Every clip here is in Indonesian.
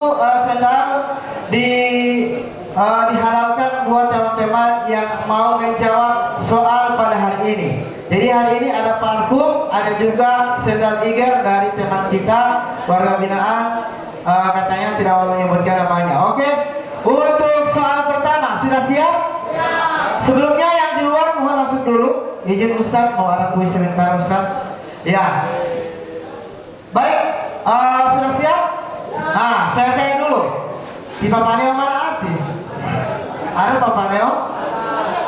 Sedang dihalalkan buat teman-teman yang mau menjawab soal pada hari ini. Jadi hari ini ada parfum, ada juga sendal iger dari teman kita warga binaan, katanya tidak mau menyebutkan namanya. Oke, untuk soal pertama sudah siap? Ya. Sebelumnya yang di luar mohon masuk dulu. Izin Ustadz, mau ada kuis sebentar Ustadz. Ya. Baik, sudah siap? Nah, saya tanya dulu. Di Papa Neo mana Ati? Ada Papa Neo?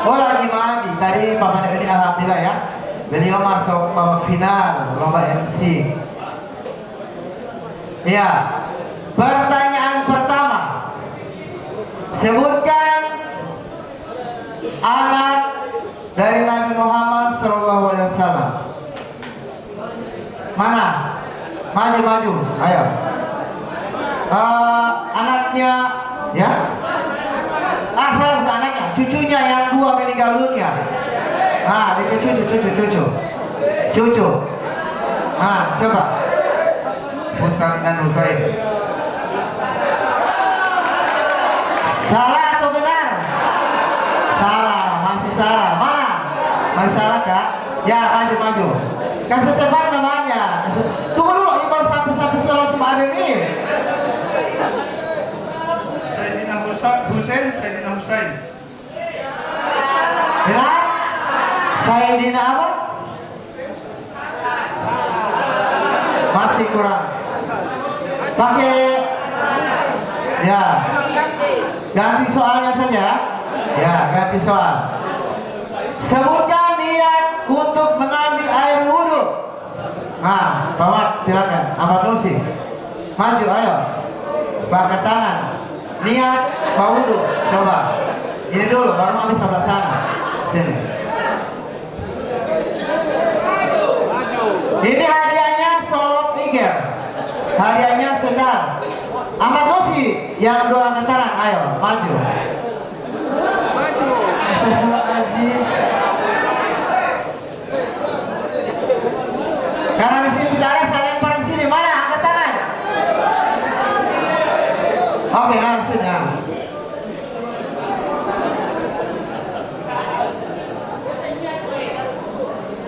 Oh, lagi mandi. Tadi Papa Neo ini alhamdulillah ya. Beliau masuk babak final lomba MC. Ya. Pertanyaan pertama. Sebutkan anak dari Nabi Muhammad SAW. Mana? Maju. Ayo. Anaknya, ya? Saya bukan anaknya, cucunya yang dua meninggal dunia. Itu cucu. Coba. Husain dan Husain. Salah atau benar? Salah, masih salah. Mana? Masih salah kak? Ya, maju. Kasih cepat namanya. Tunggu dulu, ini baru sampai soal semua ada ini. Sayyidina Husain. Benar? Sayyidina apa? Masih kurang. Pakai. Ya. Ganti soalnya saja. Ya, ganti soal. Sebutkan niat untuk mengambil air wudhu. Pak Mat, silakan. Ahmad Nusi. Maju, ayo. Pakai tangan. Niat mau wudhu. Coba. Ini dulu, baru ambil sebelah sana. Sini. Ini hadiahnya solok iger. Hadiahnya sendal. Ahmad Nusi yang dua angkat tangan. Ayo, maju. Karena di sini tidak ada, saya lempar di sini. Mana? Angkat tangan. Oke, langsung ya.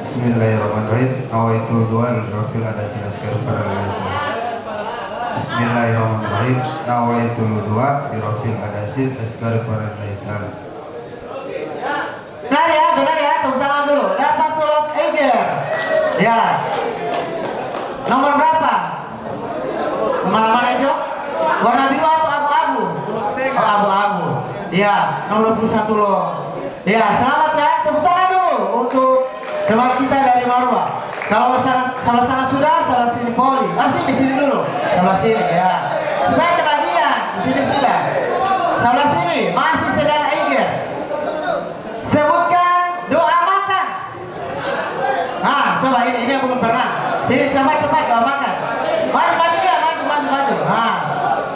Bismillahirrahmanirrahim. Awaitul doa al-rafil ada sinaskar para lain. Bismillahirrahmanirrahim. Awaitul doa al-rafil ada sinaskar para lain. Benar ya, tepuk tangan dulu. Dapat solok eger. Ya. Nomor berapa? Kemana-mana itu? Warna biru atau abu-abu? Abu-abu. Ya, nomor 21 loh. Ya, selamat ya. Tepuk tangan dulu untuk teman kita dari Marwah. Kalau salah sana sudah, salah sini poli. Sini dulu. Salah sini ya. Supaya kebagian. Di sini sudah. Salah sini masih sedang eger. Sebutkan doa makan. Coba ini yang belum pernah. Sini cepat doa makan. Maju ya, maju.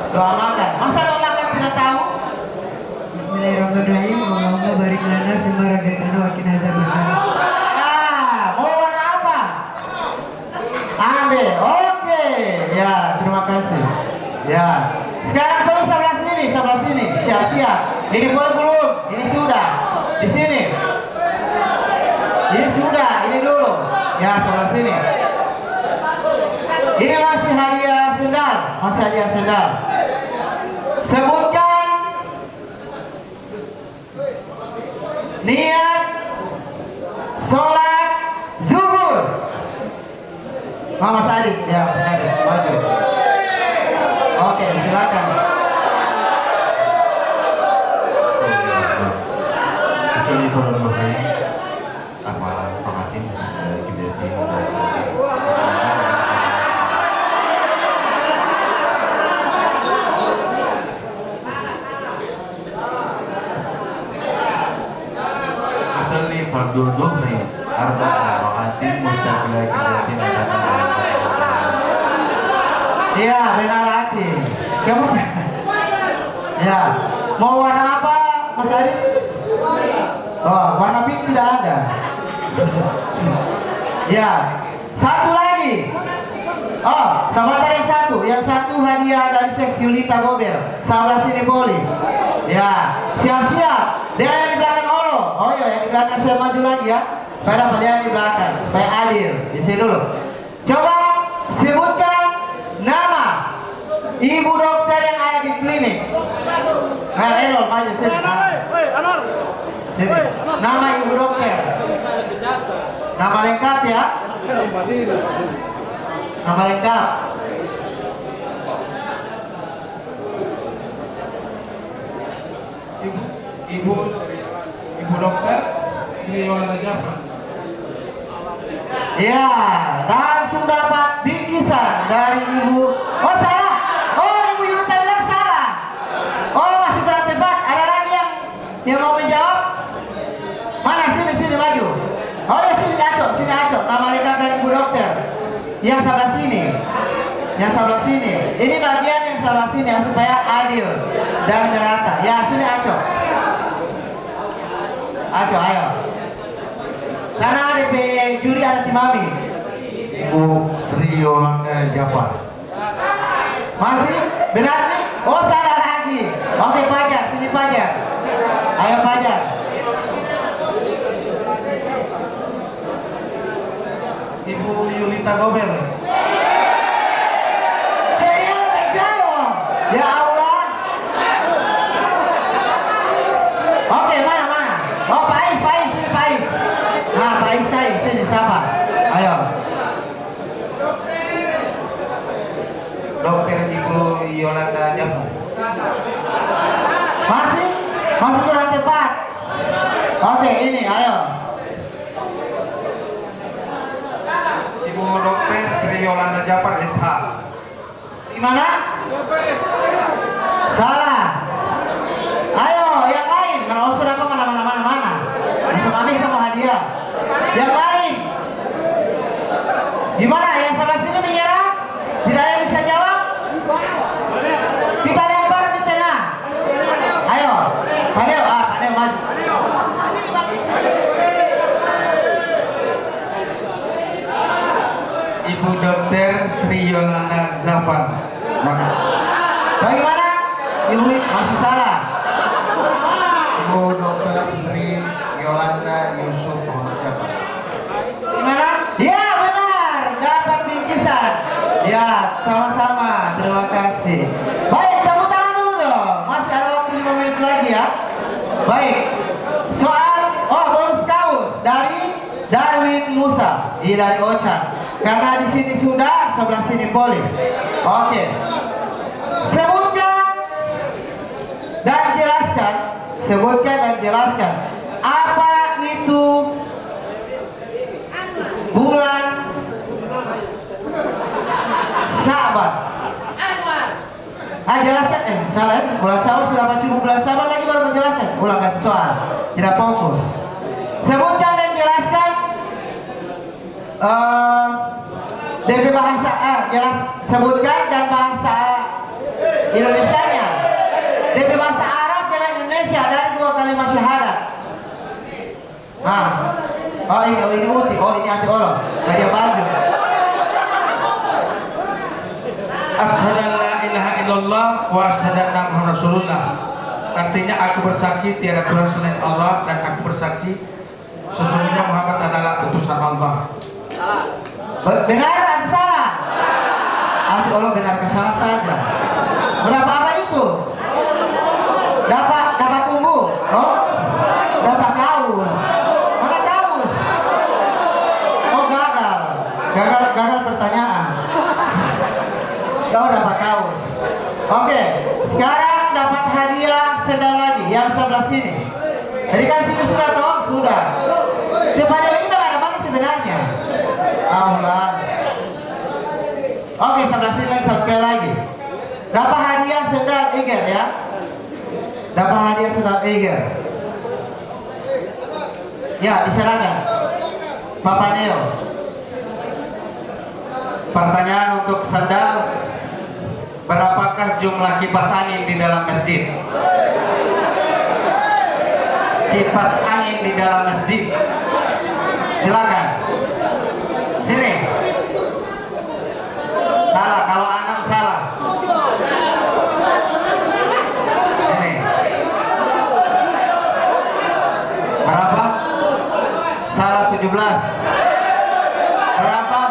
Doa makan. Masa doa makan tidak tahu? Bismillahirrahmanirrahim. Allahumma barik lana fima razaqtana wa qina adzabannar. Mau warna apa? Ambil. Oke. Ya, terima kasih. Ya. Sekarang perlu sebelah sini. Siap. Ini belum. Ini sudah. Di sini. Ini sudah. Ini dulu. Ya, sebelah sini. Ini masih hadiah sendal. Sebutkan niat sholat zuhur. Mas Adit, ya, maju. Oke, silakan. Bismillahirrahmanirrahim. Amalan pengantin dari kiblatin. Usalli fardhu dhuhri arba'a raka'atin mustaqila kiblatin. Iya, benar hati. Kamu ya, mau warna apa Mas Adit? Warna pink tidak ada. Ya, satu lagi. Oh, sahabat yang satu hadiah dari seks Yulita Gober. Sebelah sini Poli. Ya, siap-siap. Dia yang di belakang Olo. Oh iya, yang di belakang saya maju lagi ya. Supaya dapat dia yang di belakang, supaya adil. Di sini dulu. Coba sebutkan nama ibu dokter yang ada di klinik. Nah, Elol maju sini. Sini. Nama ibu dokter. Nama lengkap ya. Nama lengkap. Ibu dokter Sri Yolanda Jafar. Ya, langsung dapat bingkisan dari ibu. Oh salah. Oh ibu Yulita bilang salah. Oh masih kurang tepat. Ada lagi yang mau menjawab? Mana sini maju. Oh ya sini acok. Nama lengkap dari ibu dokter. Yang sebelah sini. Ini bagian yang sebelah sini supaya adil dan merata. Ya sini acok. Acok ayo. Karena ada juri ada timami. Ibu Sri Yolanda Jafar. Masih benar nih? Oh salah lagi. Oke Fajar, sini Fajar. Ayo Fajar. Ibu Yulita Gober. Saya menjawab. Ya Allah. Oke mana? Oh Faiz, sini Faiz. Nah Faiz sini siapa? Ayo. Dokter Ibu Yolanda Jafar. Masih kurang tepat. Oke ini ayo. Ibu Dokter Sri Yolanda Jafar SH. Gimana? Salah. Ayo yang lain. Kalau sudah apa mana. Masuk ambil sama hadiah. Yang lain. Gimana? Yang sebelah sini menyerah? Tidak ada yang bisa jawab? Kita lempar di tengah. Ayo. Panel maju. Ibu dokter Sri Yolanda Jafar. Bagaimana? Ibu masih salah. Ibu Dokter Sri Yolanda Yusuf Jafar. Gimana? Ya benar, dapat bingkisan. Ya sama-sama, terima kasih. Baik, tepuk tangan dulu dong. Masih ada waktu 5 menit lagi ya. Baik, soal bonus kaos dari Darwin Musa dari Ocha. Karena di sini sudah, sebelah sini Poli. Oke. Sebutkan dan jelaskan apa itu bulan Sya'ban. Jelaskan salah ya? Bulan Sya'ban sudah apa cukup bulan Sya'ban lagi baru menjelaskan. Ulang ganti soal, tidak fokus. Sebutkan dan jelaskan DP bahasa sebutkan dan bahasa Indonesianya. DP bahasa Arab dengan Indonesia dari 2 kalimat syahadat. Oh ini Uti, ini anti olong. Dia baju. Asyhadu an la ilaha illallah wa asyhadu anna Muhammadar Rasulullah. Artinya aku bersaksi tiada Tuhan selain Allah dan aku bersaksi sesungguhnya Muhammad adalah utusan Allah. Benar atau salah? Anti olong benarkan salah saja. Berapa apa itu? Dapat tunggu. Oh, dapat kaos. Mana kaos? Oh gagal pertanyaan. Kau dapat kaos. Oke, sekarang dapat hadiah sendal lagi yang sebelah sini. Jadi kan sini sudah toh? Sudah. Depan ini ada mana sebenarnya? Allah. Oke, sebelah sini sampai lagi. Dapat hadiah sendal Iger ya. Dapat hadiah sendal Iger. Ya, diserahkan. Bapak Neo. Pertanyaan untuk sandal, berapakah jumlah kipas angin di dalam masjid? Kipas angin di dalam masjid. Silakan. Sini. Salah, kalau Anam salah. Ini. Berapa? Salah 17. Berapa?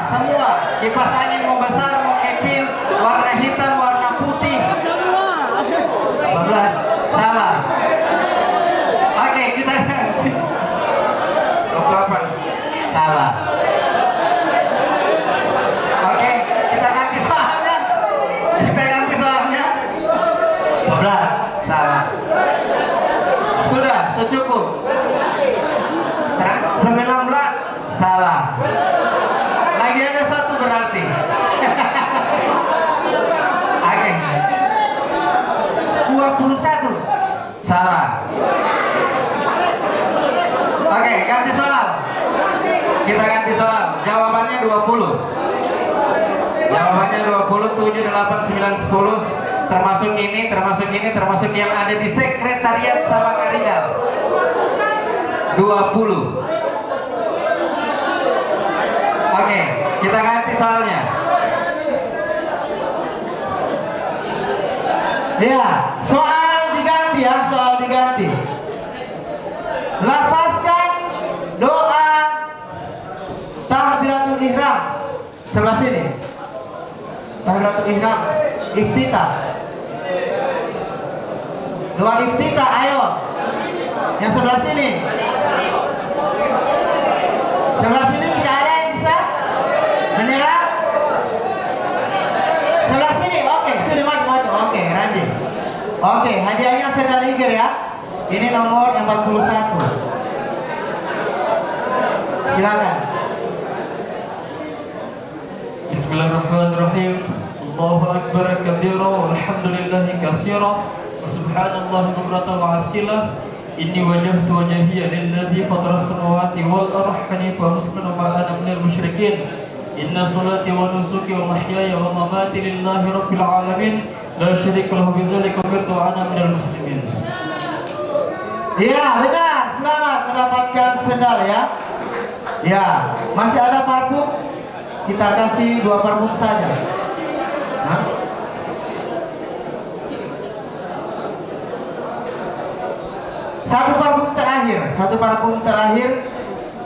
Semua. Kipas angin mau besar, mau kecil, warna hitam, warna putih. 14. Salah. Oke, kita ganti. 28. Salah. Oke, kita ganti soalnya. 12. Salah. Sudah, secukup. 19. Salah. Lagi ada satu berarti. Oke. 21. Salah. Oke, ganti soal. Kita ganti soal. Jawabannya 20. Jawabannya 20, 7, 8, 9, 10. Termasuk ini, termasuk yang ada di sekretariat sama Karigal. 20. Oke, kita ganti soalnya. Ya, soal diganti ya, soal diganti. Lafazkan doa takbiratul ihram. Sebelah sini. Takbiratul ihram, iftitah. Doa iftitah, ayo. Yang sebelah sini. Sebelah sini tidak ada yang bisa menyerah. Sebelah sini, oke, sudah maju. Oke, Randy. Oke, hadiahnya sendal Iger ya. Ini nomor yang 41. Silakan. Bismillahirrahmanirrahim. Allahu akbar kabira walhamdulillahi katsira wa subhanallahi bukratan wa asila. Inni wajhtu wajhiya lilladzi fatara as-samawati wal ardi hanifan musliman wa ana minal musyrikin. Inna salati wa nusuki wa mahyaya wa mamati lillahi rabbil alamin la syarika lahu bidzalika umirtu wa ana minal muslimin. Iya, benar. Selamat mendapatkan sendal ya. Ya, masih ada parfum? Kita kasih 2 parfum saja. Hah? Satu parfum terakhir.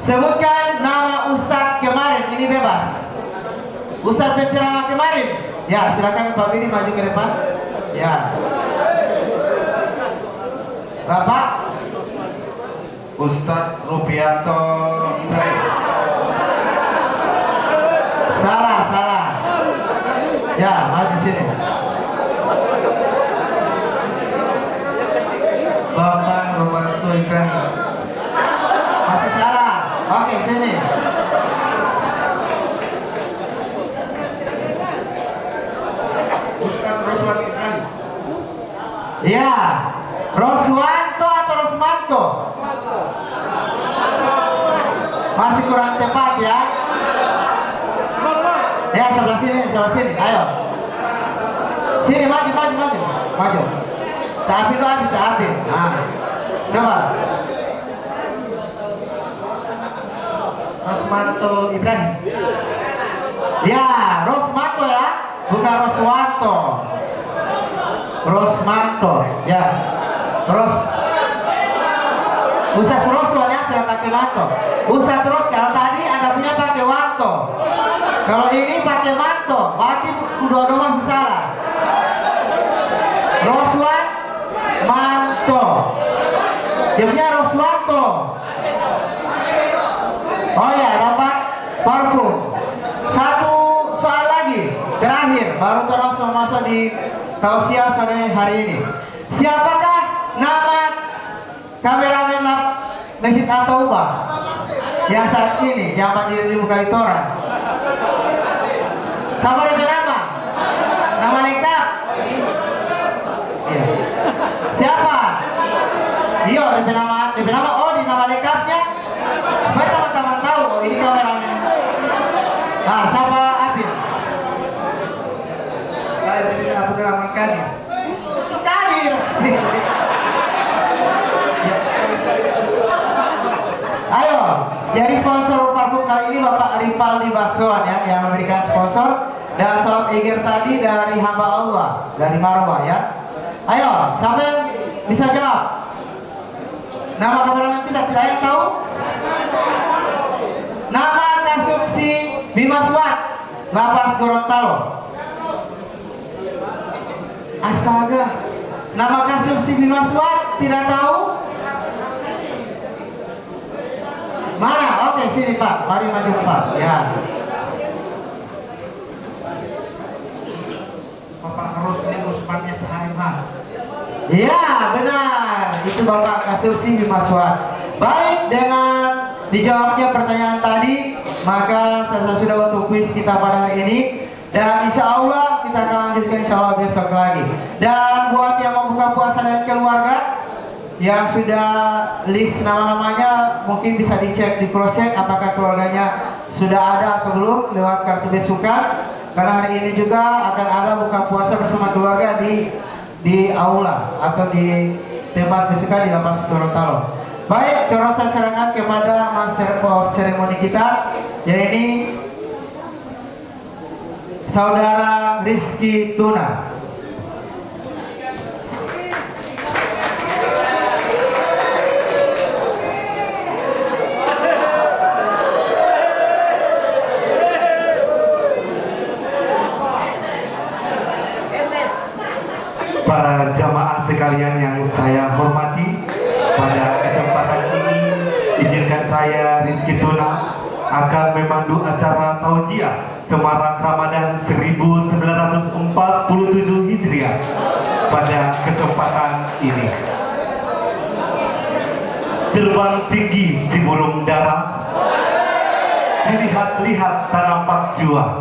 Sebutkan nama Ustadz kemarin. Ini bebas. Ustadz penceramah kemarin. Ya, silakan Pak Bini maju ke depan. Ya. Bapak Ustadz Rupianto Ibrahim. salah. Ya, maju sini. Bapak Roberto Ibrahim. Masih salah. Oke, sini. Ustadz Roswan Ibrahim. Ya, Roswanto atau Rosmanto? Masih kurang tepat ya. Ya, sebelah sini. Ayo. Sini, maju. Tapi lu aja, tapi. Nah, coba. Rosmanto Ibrahim. Ya, Rosmanto ya, bukan Roswanto. Rosmanto, ya. Ustadz Roswan ya, tidak pakai manto. Ustadz Ros, kalau tadi anggapnya pakai wanto. Kalau ini pakai manto, berarti dua-dua masih salah. Roswan, manto. Dia punya Roswanto. Oh ya, dapat parfum. Satu soal lagi, terakhir, baru terus masuk di tausiah sore hari ini. Siapakah nama kameramen Masjid At-Taubah yang saat ini jabat di muka Toran? Sama dengan nama? Nama lengkap? Iya. Siapa? Iya, DP nama. Oh, di nama lengkapnya. Supaya teman-teman tahu, oh ini kameramen. Nah, siapa Abid? Jadi aku teramalkan ya. Kadir. Ayo, jadi sponsor parfum kali ini Bapak Ripaldi Baswan ya, yang memberikan sponsor. Dan salat Iger tadi dari hamba Allah, dari Marwah ya. Ayo, sampai bisa jawab. Nama kameramen kita tidak yang tahu? Nama konsumsi Bima Swat, Lapas Gorontalo. Astaga, nama konsumsi Bima Swat tidak tahu? Mana? Oke, sini Pak, mari maju Pak. Ya. Bapak Rusli Usmannya sehari Pak. Iya, benar. Itu Bapak Kasusi Bima Swat. Baik, dengan dijawabnya pertanyaan tadi, maka saya sudah untuk kuis kita pada hari ini. Dan insya Allah kita akan lanjutkan insya Allah besok lagi. Dan buat yang mau buka puasa dengan keluarga, yang sudah list nama-namanya mungkin bisa dicek, di cross check apakah keluarganya sudah ada atau belum lewat kartu besukan. Karena hari ini juga akan ada buka puasa bersama keluarga di aula atau di tempat besukan di Lapas Gorontalo. Baik, coba saya serahkan kepada master of seremoni kita, yaitu Saudara Rizky Tuna. Para jamaah sekalian yang saya hormati, pada kesempatan ini izinkan saya Rizky Tuna akan memandu acara Taujiah Semarang Ramadan 1947 Hijriah pada kesempatan ini. Terbang tinggi si burung dara, dilihat-lihat tak nampak jua.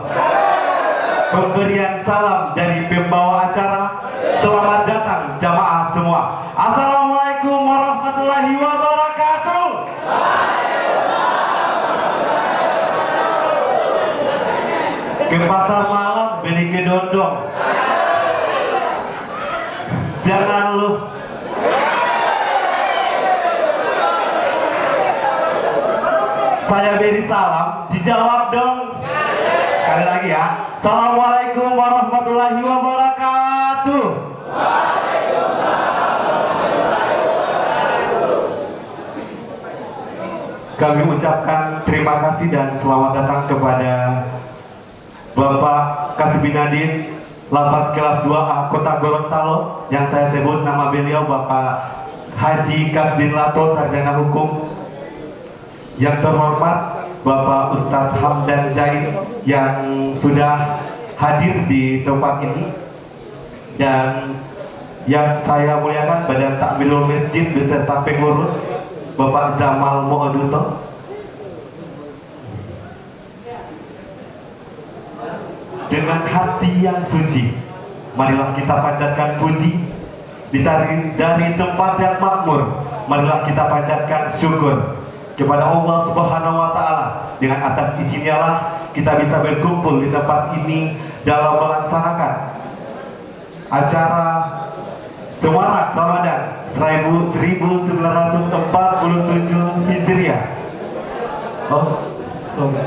Pemberian salam dari pembawa acara. Selamat datang jamaah semua. Assalamualaikum warahmatullahi wabarakatuh. Ke pasar malam beli kedondong. Jangan lu. Saya beri salam, dijawab dong. Sekali lagi ya. Assalamualaikum warahmatullahi wabarakatuh. Kami ucapkan terima kasih dan selamat datang kepada Bapak Kasbinadin Lapas kelas 2A Kota Gorontalo, yang saya sebut nama beliau Bapak Haji Kasdin Lato, Sarjana Hukum. Yang terhormat Bapak Ustadz Hamdan Zaid yang sudah hadir di tempat ini, dan yang saya muliakan Badan Takmirul Masjid beserta pengurus Bapak Zamal Mo'oduto. Dengan hati yang suci, marilah kita panjatkan puji. Dari tempat yang makmur, marilah kita panjatkan syukur kepada Allah Subhanahu wa Ta'ala. Dengan atas izinnya lah kita bisa berkumpul di tempat ini dalam melaksanakan acara Semarang Ramadan 1947 Hijriah. Oh, sorry.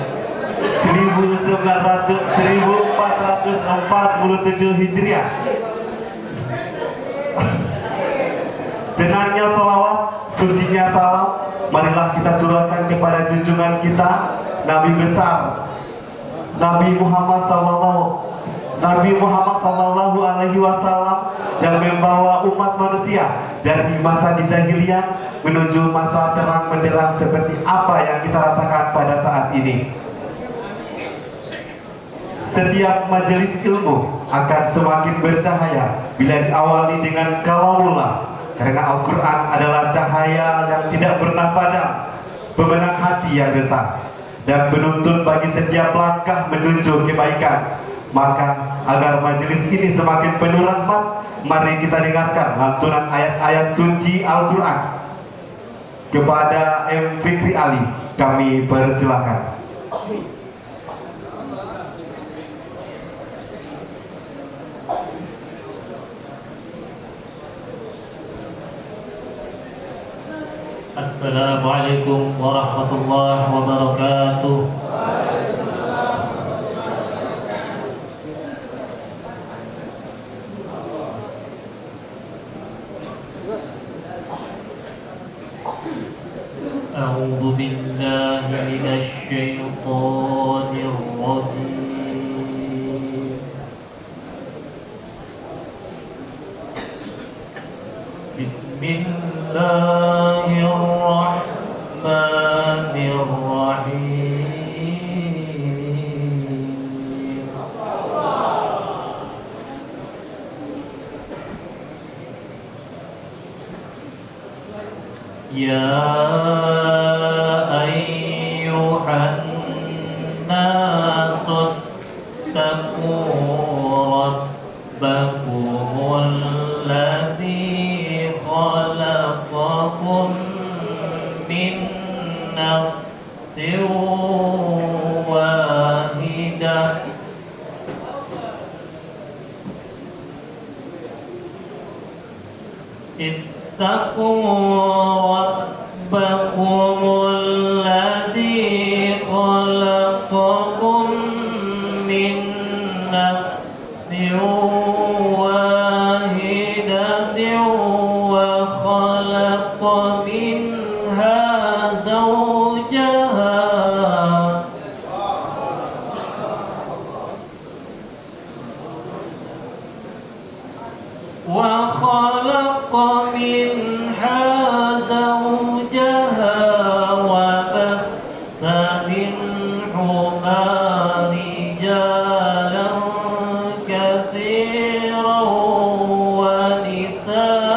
1447 Hijriah. Tenangnya salawat, sucinya salam, marilah kita curahkan kepada junjungan kita, Nabi besar, Nabi Muhammad Sallallahu Alaihi Wasallam, yang membawa umat manusia dari masa dijahiliyah menuju masa terang benderang seperti apa yang kita rasakan pada saat ini. Setiap majelis ilmu akan semakin bercahaya bila diawali dengan kalamullah, karena Al-Quran adalah cahaya yang tidak pernah padam, pemenang hati yang resah, dan penuntun bagi setiap langkah menuju kebaikan. Maka agar majelis ini semakin penuh rahmat, mari kita dengarkan lantunan ayat-ayat suci Al-Quran. Kepada M. Fikri Ali kami persilakan. Assalamualaikum Assalamualaikum warahmatullahi wabarakatuh. A'udzu billahi minasy syaithanir rajim. Bismillahirrahmanirrahim. Ya ayyuhan nasu taqu rabbakumul ladzi khalaqakum min nafsin wahidah ittaqu rabbakumul ladzi khalaqakum min nafsin wahidatin wa khalaqa minha zawjaha وخلق منها زوجها وبث منهما رجالا كثيرا ونساء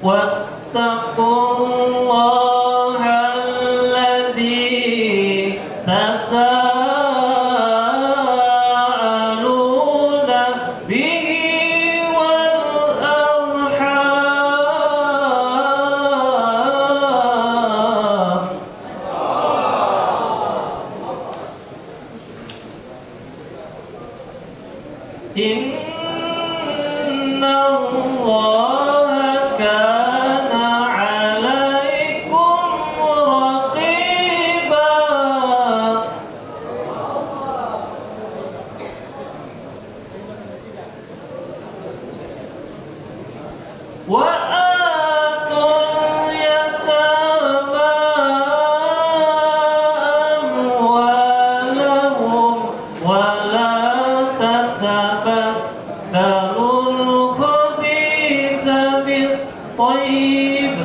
واتقوا الله الذي تساءلون به والأرحام إن الله كان عليكم رقيبا وآتوا اليتامى أموالهم ولا تتبدلوا الخبيث بالطيب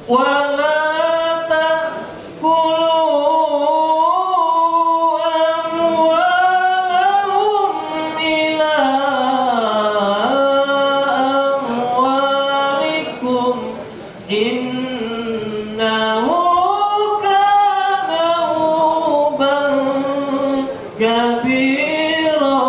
ولا تأكلوا أموالهم إلى أموالكم إنه كان حوبا كبيرا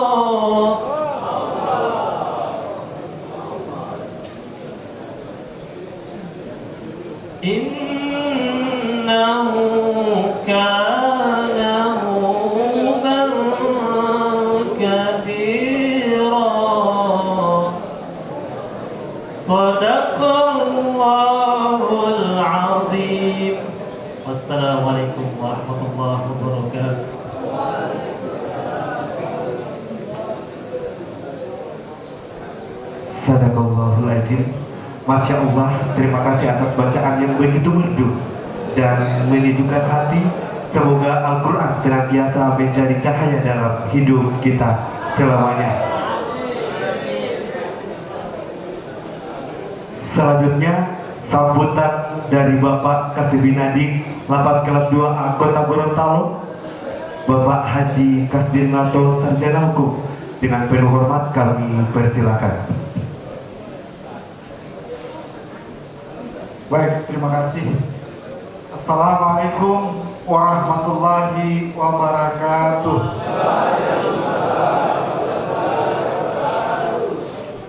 إنه كان حوبا كبيرا صدق الله العظيم. Wassalamualaikum warahmatullahi wabarakatuh. Sadaqallahul azim. Masya Allah, terima kasih atas bacaan yang begitu merdu dan menyejukkan hati. Semoga Al-Quran senantiasa menjadi cahaya dalam hidup kita selamanya. Selanjutnya, sambutan dari Bapak Kasibinadik Lapas Kelas 2A Kota Gorontalo, Bapak Haji Kasdinato Sarjana Hukum. Dengan penuh hormat kami persilakan. Baik, terima kasih. Assalamualaikum warahmatullahi wabarakatuh.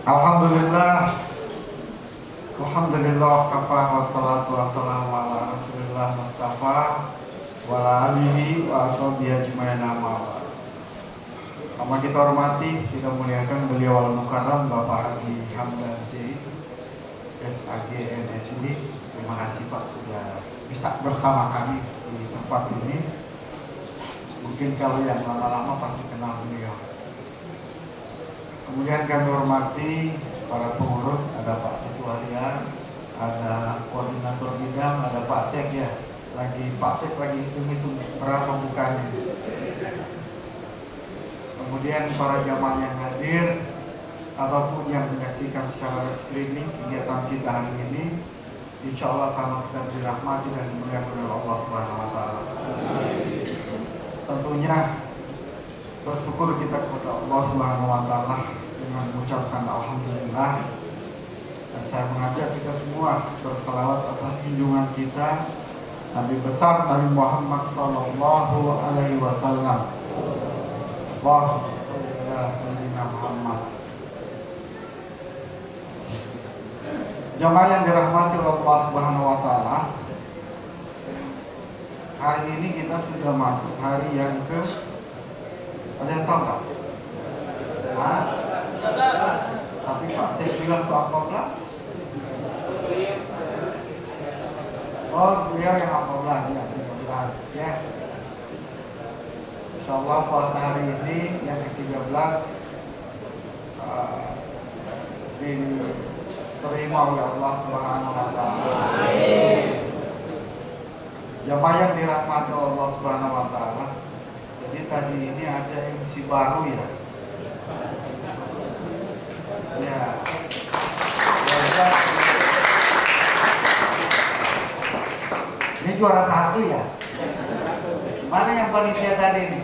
Alhamdulillah, wassalamu ala Rasulillah Mustafa wa ala alihi wa ashabihi ajmain amma ba'd. Sama kita hormati, kita muliakan beliau al-mukarram Bapak Haji Hamdan J. SAG MSD. Terima kasih Pak sudah bisa bersama kami di tempat ini. Mungkin kalau yang lama-lama pasti kenal beliau. Kemudian kami hormati para pengurus, ada Pak Ketua Harian, ada koordinator bidang, ada Pak Sek ya. Pak Sek lagi hitung-hitung berapa bukanya. Kemudian para jamaah yang hadir ataupun yang menyaksikan secara streaming kegiatan kita hari ini, insya Allah sama kita dirahmati dan dimuliakan oleh Allah Subhanahu Wa Taala. Tentunya bersyukur kita kepada Allah Subhanahu Wa Taala dengan mengucapkan alhamdulillah, dan saya mengajak kita semua bersalawat atas junjungan kita Nabi besar Nabi Muhammad Sallallahu Alaihi Wasallam. Muhammad. Jamaah yang dirahmati oleh Allah Subhanahu Wa Taala, hari ini kita sudah masuk hari yang ke, ada yang tahu nggak? Tapi Pak saya bilang ke apa? Oh, beliau yang 14 ya, 13 ya. Insyaallah puasa hari ini yang ke-13 diterima oleh Allah Subhanahu Wa Taala. Jamaah yang dirahmati Allah Subhanahu Wa Taala. Jadi tadi ini ada MC baru ya. Ya. Ini juara 1 ya. Mana yang panitia tadi ini?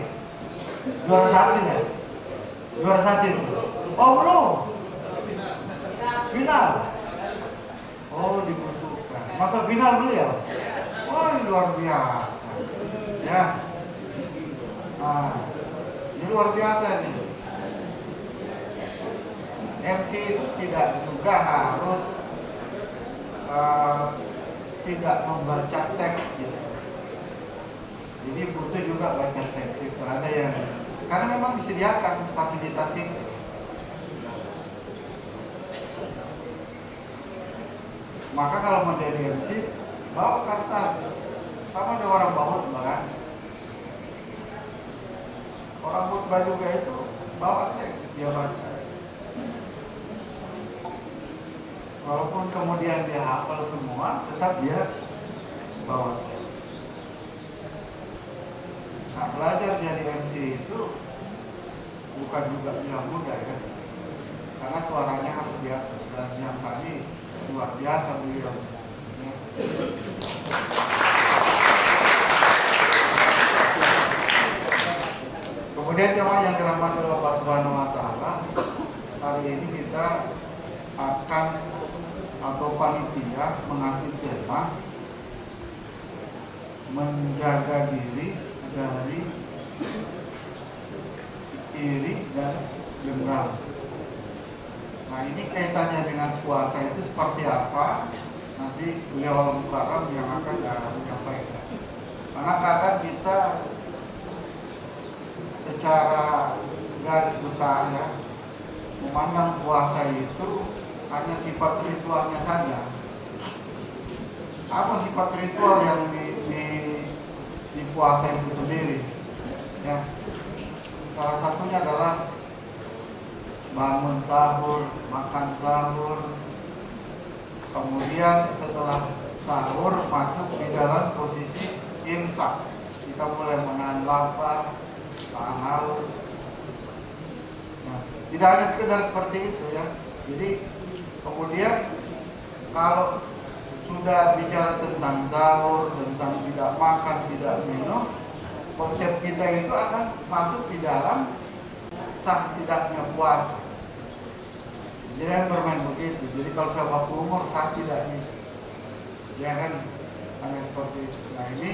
Juara 1 ya? Juara 1. Oh belum. Final. Oh dibutuhkan. Masa final dulu ya? Oh ini luar biasa. Ya. Ini luar biasa nih. MC itu tidak juga harus tidak membaca teks gitu. Jadi butuh juga baca teks itu. Ada yang karena memang disediakan fasilitas itu. Maka kalau mau jadi MC, bawa kertas. Sama ada orang bawa kan? Orang khutbah juga itu bawa teks, dia baca. Walaupun kemudian dia hafal semua, tetap dia bawa teks. Nah, belajar jadi MC itu bukan juga yang mudah ya, karena suaranya harus diatur, dan yang tadi luar biasa beliau. Kemudian jemaah yang dirahmati Allah Subhanahu Wa Taala, hari ini kita akan atau panitia mengasih tema menjaga diri dari iri dan dendam. Nah ini kaitannya dengan puasa itu seperti apa? Nanti beliau al-mukarram yang akan menyampaikan. Karena kadang kita secara garis besar ya memandang puasa itu hanya sifat ritualnya saja. Apa sifat ritual yang di puasa itu sendiri? Ya, salah satunya adalah bangun sahur, makan sahur, kemudian setelah sahur masuk di dalam posisi imsak. Kita mulai menahan lapar, tahan haus. Nah, tidak hanya sekedar seperti itu ya. Jadi kemudian kalau sudah bicara tentang sahur, tentang tidak makan, tidak minum, konsep kita itu akan masuk di dalam sah tidaknya puasa. Jadi yang bermain begitu. Jadi kalau saya waktu umur sah tidaknya, ya kan hanya seperti itu. Nah ini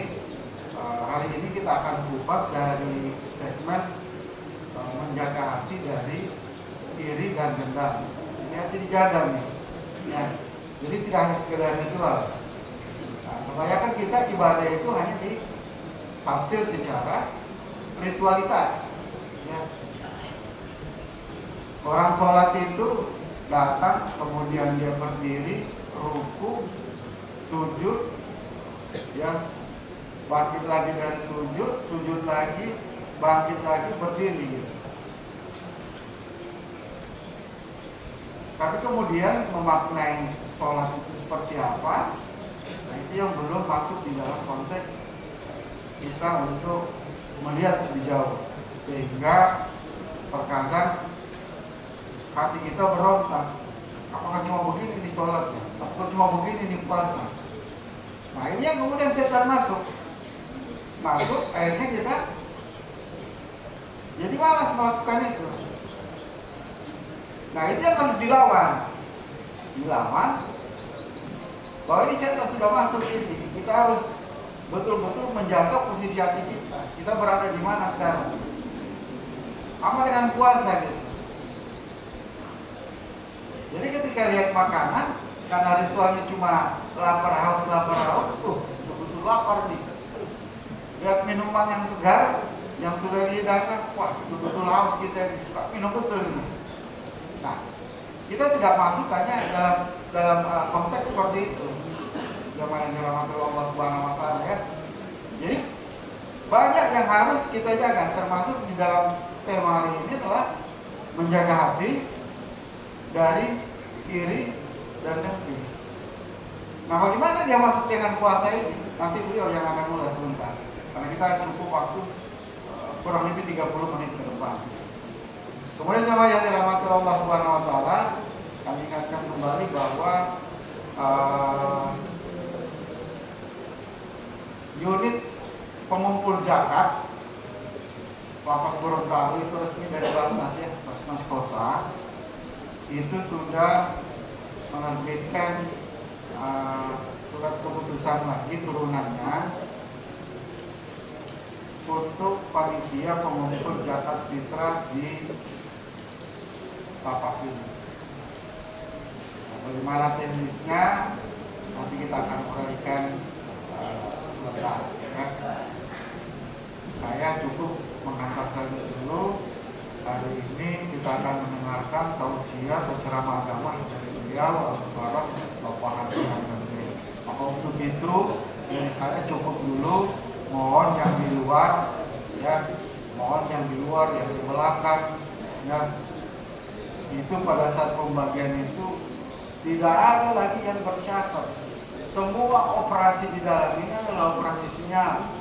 hari ini kita akan kupas dari segmen menjaga hati dari iri dan dendam. Ini hati dijaga nih. Ya. Jadi tidak hanya sekedar ritual. Kebanyakan kita ibadah itu hanya di tafsir secara ritualitas. Ya. Orang sholat itu datang, kemudian dia berdiri, ruku, sujud, ya, bangkit lagi dari sujud lagi, bangkit lagi, berdiri. Tapi kemudian memaknai sholat itu seperti apa, nah itu yang belum masuk di dalam konteks kita untuk melihat lebih jauh, sehingga terkadang hati kita berontak, apakah cuma begini ini sholatnya, apakah cuma begini ini puasa. Nah ini yang kemudian setan masuk, akhirnya kita jadi malas melakukan itu. Nah itu yang harus dilawan bahwa ini setan sudah masuk ini, kita harus betul-betul menjaga posisi hati kita. Kita berada di mana sekarang? Apa dengan puasa gitu? Jadi ketika lihat makanan, karena ritualnya cuma lapar haus, betul-betul lapar nih. Lihat minuman yang segar, yang sudah dihidangkan, wah betul-betul haus kita suka minum betul ini. Nah, kita tidak masuk hanya dalam konteks seperti itu. Zaman yang dirahmati Allah Subhanahu wa taala ya. Jadi banyak yang harus kita jaga, termasuk di dalam tema hari ini adalah menjaga hati dari kiri dan hati. Nah, bagaimana dia masuk dengan puasa ini? Nanti beliau yang akan mulai sebentar. Karena kita cukup waktu kurang lebih 30 menit ke depan. Kemudian jemaah yang dirahmati Allah Subhanahu wa taala, kami ingatkan kembali bahwa unit pengumpul zakat Lapas Gorontalo itu resmi dari Basnas ya, Basnas Kota itu sudah menerbitkan surat keputusan lagi turunannya untuk panitia pengumpul zakat fitrah di Lapas ini. Nah, bagaimana teknisnya nanti kita akan berikan sebentar. Saya cukup mengangkat saja dulu. Hari ini kita akan mendengarkan tausiah atau ceramah agama dari beliau Bapak Haji Menteri. Maka untuk itu dari saya cukup dulu. Mohon yang di luar, ya, yang di belakang, ya, itu pada saat pembagian itu tidak ada lagi yang bercatat. Semua operasi di dalam ini adalah operasi sinyal.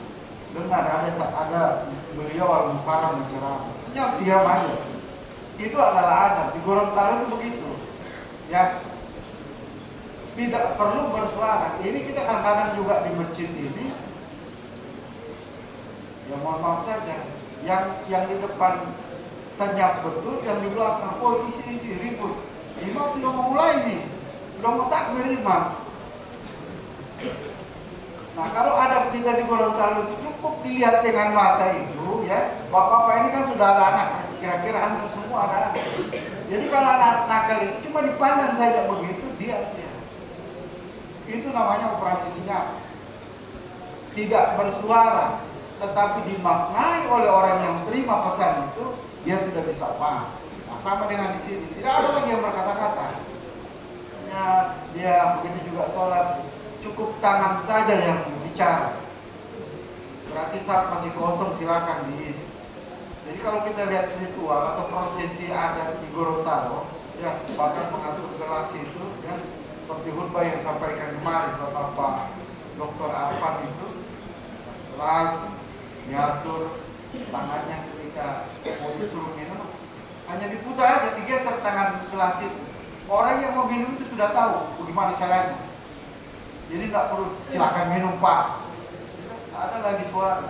Dengar ada beliau al-mukarram berceramah, senyap diam aja. Itu adalah adat di Gorontalo itu begitu, ya. Tidak perlu bersuara. Ini kita kadang-kadang juga di masjid ini. Ya mohon maaf saja, yang di depan senyap betul, yang di belakang isi ribut. Imam sudah mau mulai nih, sudah mau takbir imam. Nah kalau ada kita di Gorontalo cukup dilihat dengan mata itu ya, bapak-bapak ini kan sudah ada anak, kira-kira hampir semua ada anak. Jadi kalau anak nakal itu cuma dipandang saja begitu, dia. Itu namanya operasi sinyal. Tidak bersuara, tetapi dimaknai oleh orang yang terima pesan itu, dia sudah bisa paham. Nah, sama dengan di sini, tidak ada lagi yang berkata-kata. Ya, dia begitu juga sholat, cukup tangan saja yang bicara. Berarti saat masih kosong silakan diisi. Jadi kalau kita lihat ritual atau prosesi adat di Gorontalo, ya bahkan mengatur gelas itu, ya seperti khutbah yang disampaikan kemarin Bapak Dr. Arfan itu, gelas diatur tangannya ketika mau disuruh minum, hanya diputar aja, digeser tangan gelas itu. Orang yang mau minum itu sudah tahu bagaimana caranya. Jadi nggak perlu silakan minum Pak. Ada lagi suara.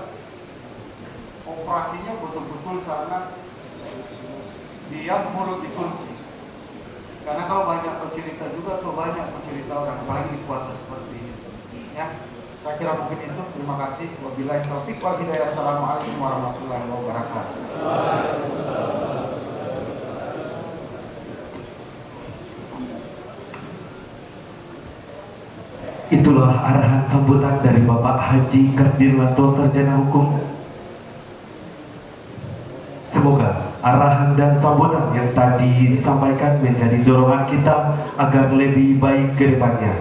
Operasinya betul-betul sangat diam, mulut dikunci. Karena kalau banyak bercerita juga, so banyak bercerita orang, apalagi di puasa seperti ini. Ya. Saya kira mungkin itu. Terima kasih. Wabillahi taufiq wal hidayah. Assalamualaikum warahmatullahi wabarakatuh. Itulah arahan sambutan dari Bapak Haji Kasdirwanto Sarjana Hukum. Semoga arahan dan sambutan yang tadi disampaikan menjadi dorongan kita agar lebih baik ke depannya.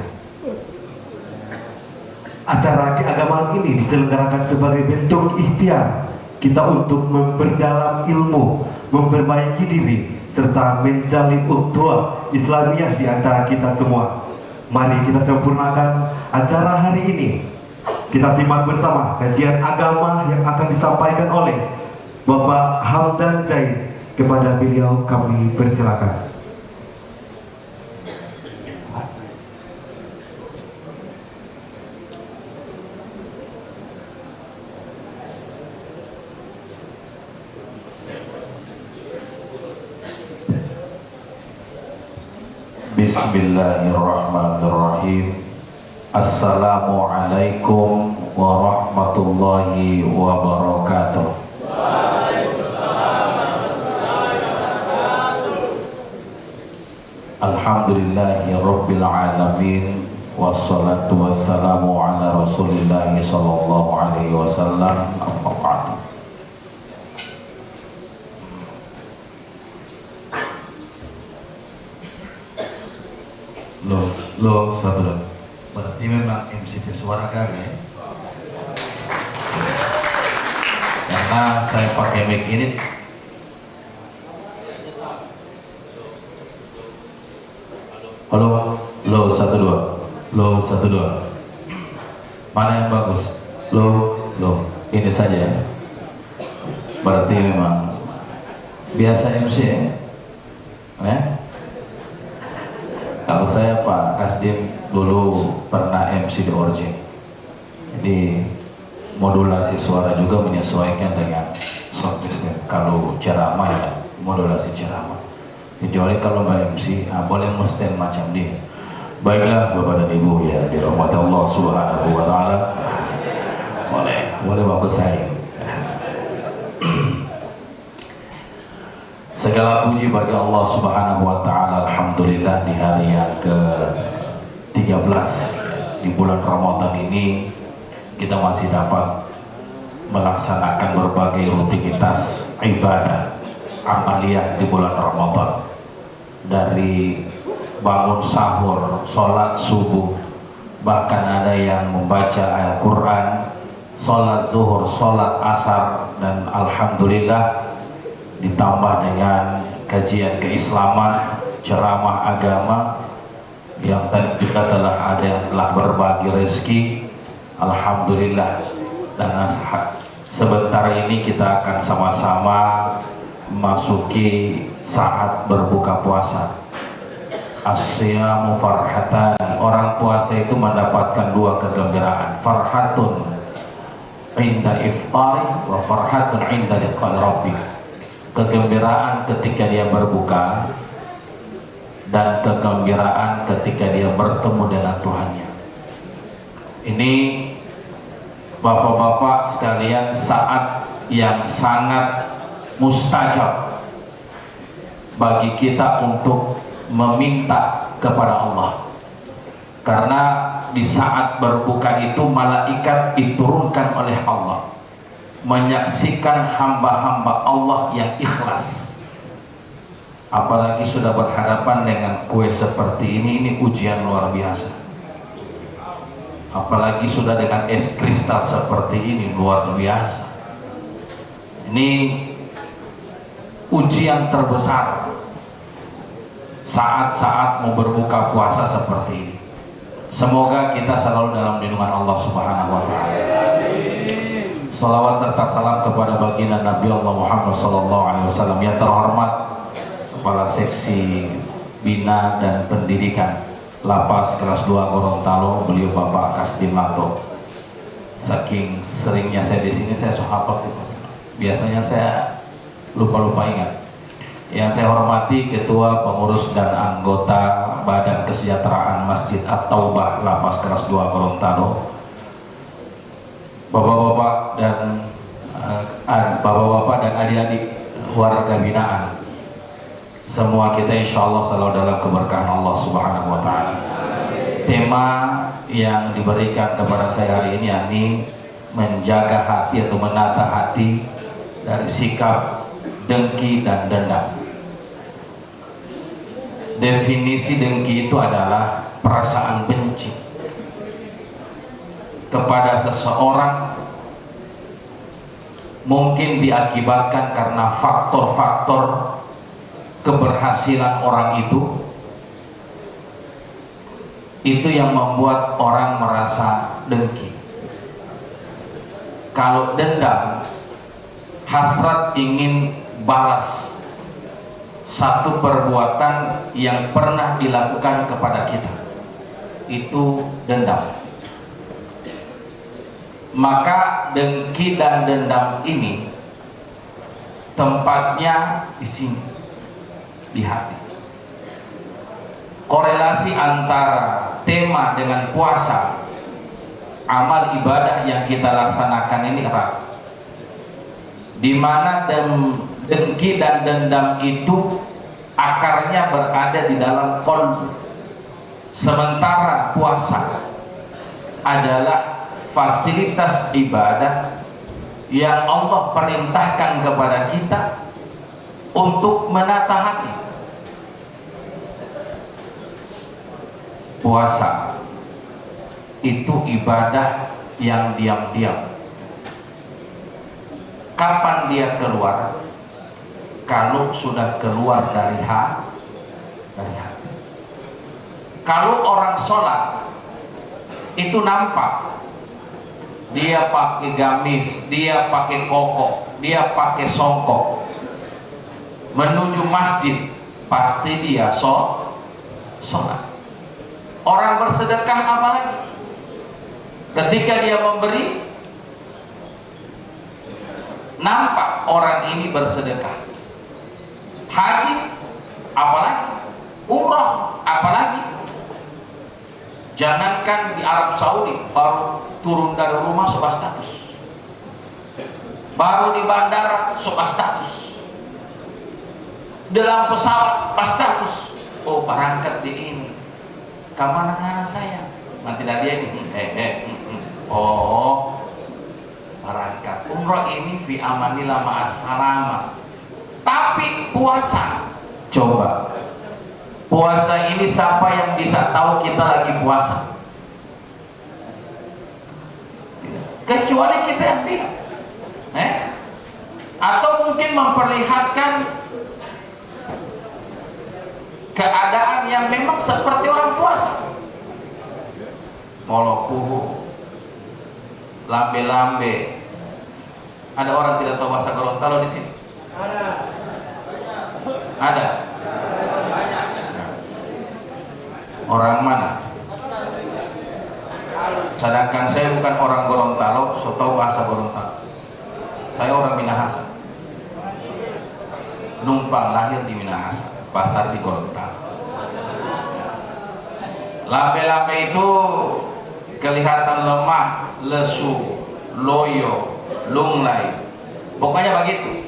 Acara keagamaan ini diselenggarakan sebagai bentuk ikhtiar kita untuk memperdalam ilmu, memperbaiki diri, serta menjalin ukhuwah Islamiyah di antara kita semua. Mari kita sempurnakan acara hari ini. Kita simak bersama kajian agama yang akan disampaikan oleh Bapak Hamdan Zaid. Kepada beliau kami persilakan. Bismillahirrahmanirrahim. Assalamualaikum warahmatullahi wabarakatuh. Alhamdulillahi rabbil alamin. Wassalatu wassalamu ala rasulillahi sallallahu alaihi wasallam. Amma ba'du. Lo saudara, berarti memang MC suara kami ya? Karena saya pakai mic ini. Halo, lo 1 2, lo 1 2. Mana yang bagus? Lo, ini saja ya. Berarti memang biasa MC ya? Kalau saya Pak Kasdim dulu pernah MC di Orjing, jadi modulasi suara juga menyesuaikan dengan sound system. Kalau ceramah ya modulasi ceramah, kecuali kalau Mbak MC boleh stand macam dia. Baiklah Bapak dan Ibu ya, dirahmati Allah Subhanahu wa Ta'ala, boleh waktu saya. Segala puji bagi Allah Subhanahu wa Ta'ala. Alhamdulillah di hari yang ke-13 di bulan Ramadan ini kita masih dapat melaksanakan berbagai rutinitas ibadah amaliyah di bulan Ramadan, dari bangun sahur, sholat subuh, bahkan ada yang membaca Al-Quran, sholat zuhur, sholat asar, dan Alhamdulillah ditambah dengan kajian keislaman, ceramah agama yang tadi kita telah ada yang telah berbagi rezeki. Alhamdulillah. Dan sebentar ini kita akan sama-sama memasuki saat berbuka puasa. As-siyamu farhatan. Orang puasa itu mendapatkan 2 kegembiraan. Farhatun inda iftari wa farhatun inda liqa'i rabbih. Kegembiraan ketika dia berbuka dan kegembiraan ketika dia bertemu dengan Tuhannya. Ini bapak-bapak sekalian saat yang sangat mustajab bagi kita untuk meminta kepada Allah, karena di saat berbuka itu malaikat diturunkan oleh Allah menyaksikan hamba-hamba Allah yang ikhlas. Apalagi sudah berhadapan dengan kue seperti ini ujian luar biasa. Apalagi sudah dengan es kristal seperti ini, luar biasa. Ini ujian terbesar saat-saat mau berbuka puasa seperti ini. Semoga kita selalu dalam lindungan Allah Subhanahu wa Ta'ala. Salawat serta salam kepada baginda Nabi Allah Muhammad SAW yang terhormat Kepala Seksi Bina dan Pendidikan Lapas kelas 2 Gorontalo, beliau Bapak Kasdirwanto. Saking seringnya saya di sini saya hafal itu. Biasanya saya lupa ingat. Yang saya hormati Ketua Pengurus dan Anggota Badan Kesejahteraan Masjid At-Taubah Lapas kelas 2 Gorontalo, Bapak-bapak dan adik-adik warga binaan, semua kita insya Allah selalu dalam keberkahan Allah Subhanahu wa Ta'ala. tema yang diberikan kepada saya hari ini yakni menjaga hati atau menata hati dari sikap dengki dan dendam. Definisi dengki itu adalah perasaan benci kepada seseorang, mungkin diakibatkan karena faktor-faktor keberhasilan orang itu yang membuat orang merasa dengki. Kalau dendam, hasrat ingin balas satu perbuatan yang pernah dilakukan kepada kita, itu dendam. Maka dengki dan dendam ini tempatnya di sini, di hati. Korelasi antara tema dengan puasa, amal ibadah yang kita laksanakan ini erat. Di mana dengki dan dendam itu akarnya berada di dalam qalbu. Sementara puasa adalah fasilitas ibadah yang Allah perintahkan kepada kita untuk menata hati. Puasa itu ibadah yang diam-diam. Kapan dia keluar? Kalau sudah keluar dari hati. Kalau orang sholat itu nampak, dia pakai gamis, dia pakai koko, dia pakai songkok, menuju masjid, pasti dia sholat. Orang bersedekah apa lagi? Ketika dia memberi, nampak orang ini bersedekah. Haji, apalagi? Umrah, apalagi? Jangankan di Arab Saudi, baru turun dari rumah suka status, baru di bandara suka status, dalam pesawat pas status. Oh, berangkat di ini, kemana anak saya? Nanti dia ini, oh, berangkat umroh ini fi amanillah ma'as-salama. Tapi puasa, coba puasa ini siapa yang bisa tahu kita lagi puasa? Kecuali kita yang bilang, atau mungkin memperlihatkan keadaan yang memang seperti orang puasa. Molokuhu, lambe-lambe. Ada orang tidak tahu bahasa Gorontalo di sini? Ada. Orang mana? Sedangkan saya bukan orang Gorontalo, so tahu bahasa Gorontalo. Saya orang Minahasa. Numpang lahir di Minahasa, pasar di Gorontalo. Lambe-lambe itu kelihatan lemah, lesu, loyo, lunglai, pokoknya begitu.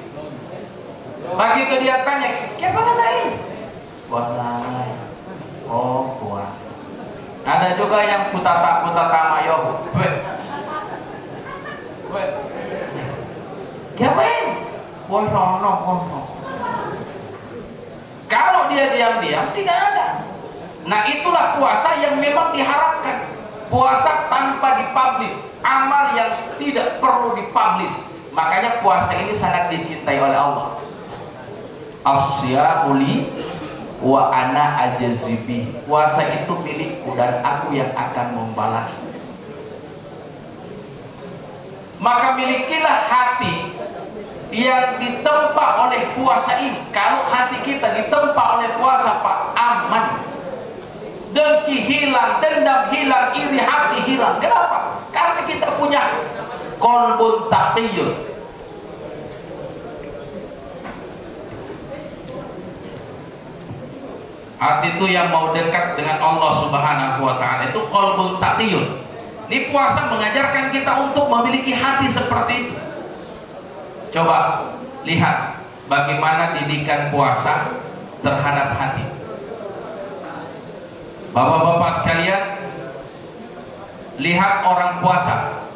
Begitu dia tanya, "Kemana tadi?" Puasa. Oh, puasa. Ada juga yang putata mayo. Ngapain? Puasa. Kalau dia diam-diam tidak ada. Nah, itulah puasa yang memang diharapkan. Puasa tanpa dipublish, amal yang tidak perlu dipublish. Makanya puasa ini sangat dicintai oleh Allah. Asyamu li wa ana ajazibi. Puasa itu milikku dan aku yang akan membalas. Maka milikilah hati yang ditempa oleh puasa ini. Kalau hati kita ditempa oleh puasa, Pak, aman. Dengki hilang, dendam hilang, iri hati hilang. Kenapa? Karena kita punya qalbun taqiyun. Hati itu yang mau dekat dengan Allah Subhanahu wa ta'ala, itu qalbun taqiyun. Ini puasa mengajarkan kita untuk memiliki hati seperti itu. Coba lihat bagaimana didikan puasa terhadap hati. Bapak-bapak sekalian, lihat orang puasa.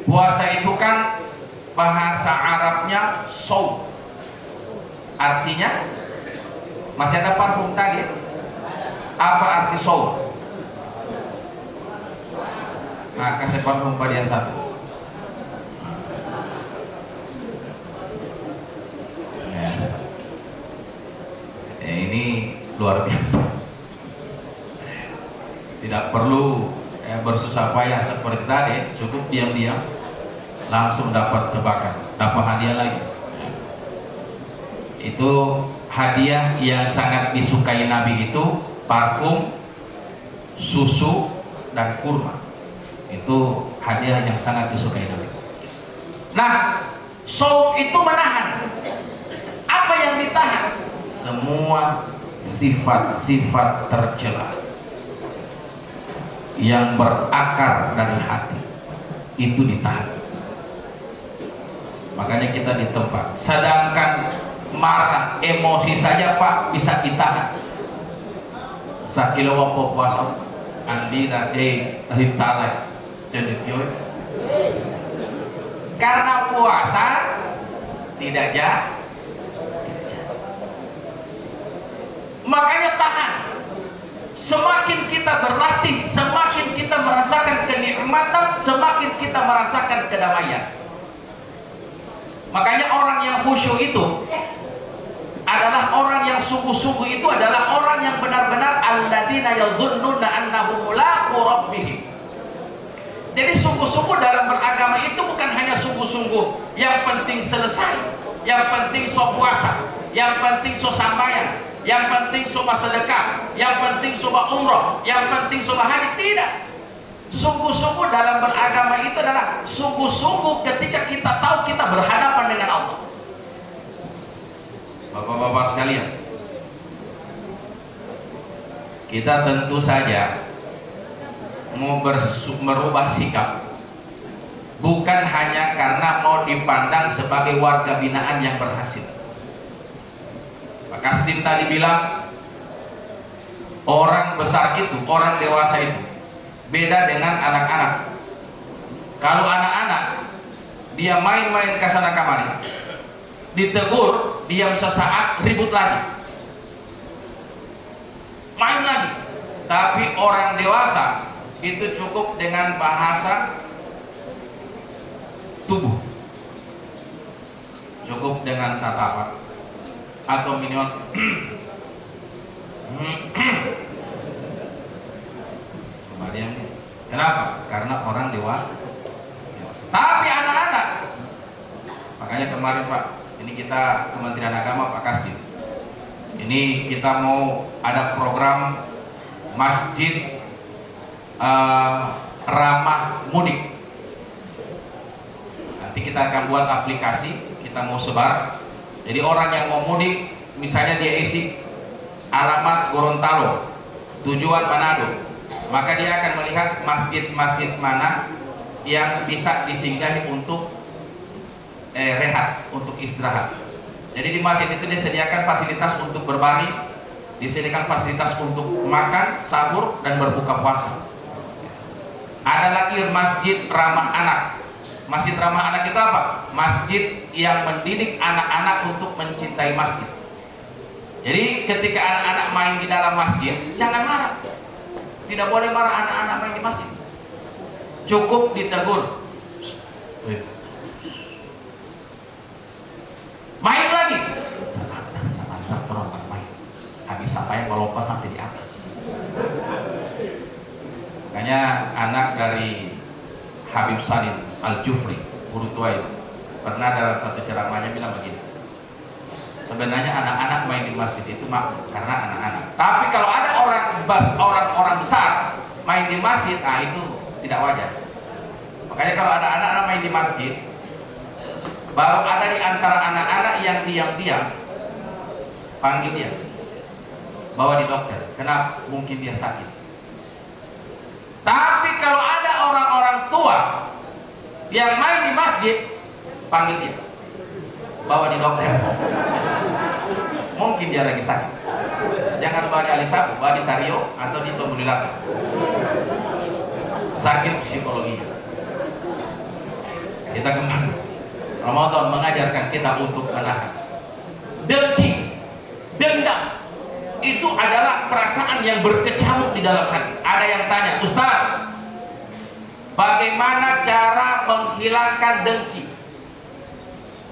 Puasa itu kan bahasa Arabnya shaum. Artinya masih ada parfum tadi. Apa arti shaum? Nah, kasih parfum pada yang satu. Ini luar biasa. Tidak perlu bersusah payah seperti tadi, cukup diam-diam langsung dapat tebakan, dapat hadiah lagi. Itu hadiah yang sangat disukai Nabi itu parfum, susu, dan kurma. Itu hadiah yang sangat disukai Nabi. Nah, shaum itu menahan. Apa yang ditahan? Semua sifat-sifat tercela yang berakar dari hati itu ditahan. Makanya kita ditempa. Sedangkan marah, emosi saja Pak bisa ditahan. Sakilo wapo puasa andi nanti hitale jadi karena puasa tidak jahat. Makanya tahan. Semakin kita berlatih, semakin kita merasakan kenikmatan, semakin kita merasakan kedamaian. Makanya orang yang khusyuk itu adalah orang yang sungguh-sungguh, itu adalah orang yang benar-benar alladzina yadhunnuna annahum mulaqu rabbihim. Jadi sungguh-sungguh dalam beragama itu bukan hanya sungguh-sungguh yang penting selesai, yang penting so puasa, yang penting so sambayan, yang penting so sedekah, yang penting so umroh, yang penting so haji. Tidak. Sungguh-sungguh dalam beragama itu adalah sungguh-sungguh ketika kita tahu kita berhadapan dengan Allah. Bapak-bapak sekalian, kita tentu saja mau merubah sikap, bukan hanya karena mau dipandang sebagai warga binaan yang berhasil. Pak Kasdim tadi bilang orang besar itu, orang dewasa itu beda dengan anak-anak. Kalau anak-anak dia main-main ke sana kemari, ditegur, diam sesaat, ribut lagi, main lagi. Tapi orang dewasa itu cukup dengan bahasa tubuh, cukup dengan tatapan atau minimal kemudian. Kenapa? Karena orang dewasa. Tapi anak-anak, makanya kemarin Pak, ini kita Kementerian Agama Pak Kasdim, ini kita mau ada program masjid ramah mudik. Nanti kita akan buat aplikasi, kita mau sebar. Jadi orang yang mau mudik, misalnya dia isi alamat Gorontalo, tujuan Manado, maka dia akan melihat masjid-masjid mana yang bisa disinggahi untuk rehat, untuk istirahat. Jadi di masjid itu disediakan fasilitas untuk berbaring, disediakan fasilitas untuk makan, sahur, dan berbuka puasa. Ada lagi masjid ramah anak. Masjid ramah anak itu apa? Masjid yang mendidik anak-anak untuk mencintai masjid. Jadi ketika anak-anak main di dalam masjid, jangan marah. Tidak boleh marah anak-anak main di masjid. Cukup ditegur. Main lagi. Habis sampai melompat sampai di atas. Makanya anak dari Habib Salim Al-Jufri, guru tua itu, pernah dalam satu ceramahnya bilang begini, sebenarnya anak-anak main di masjid itu karena anak-anak. Tapi kalau ada orang besar main di masjid, itu tidak wajar. Makanya kalau ada anak-anak main di masjid, baru ada di antara anak-anak yang diam-diam, panggil dia, bawa di dokter. Kenapa? Mungkin dia sakit. Tapi kalau ada orang-orang tua yang main di masjid, panggil dia, bawa di dokter. Mungkin dia lagi sakit. Jangan bawa di Alisabu, bawa di Sario atau di Tombulilaka. sakit psikologinya. Kita kembali. Ramadan mengajarkan kita untuk menahan. Dengki, dendam, itu adalah perasaan yang berkecamuk di dalam hati. Ada yang tanya, Ustaz, bagaimana cara menghilangkan dengki?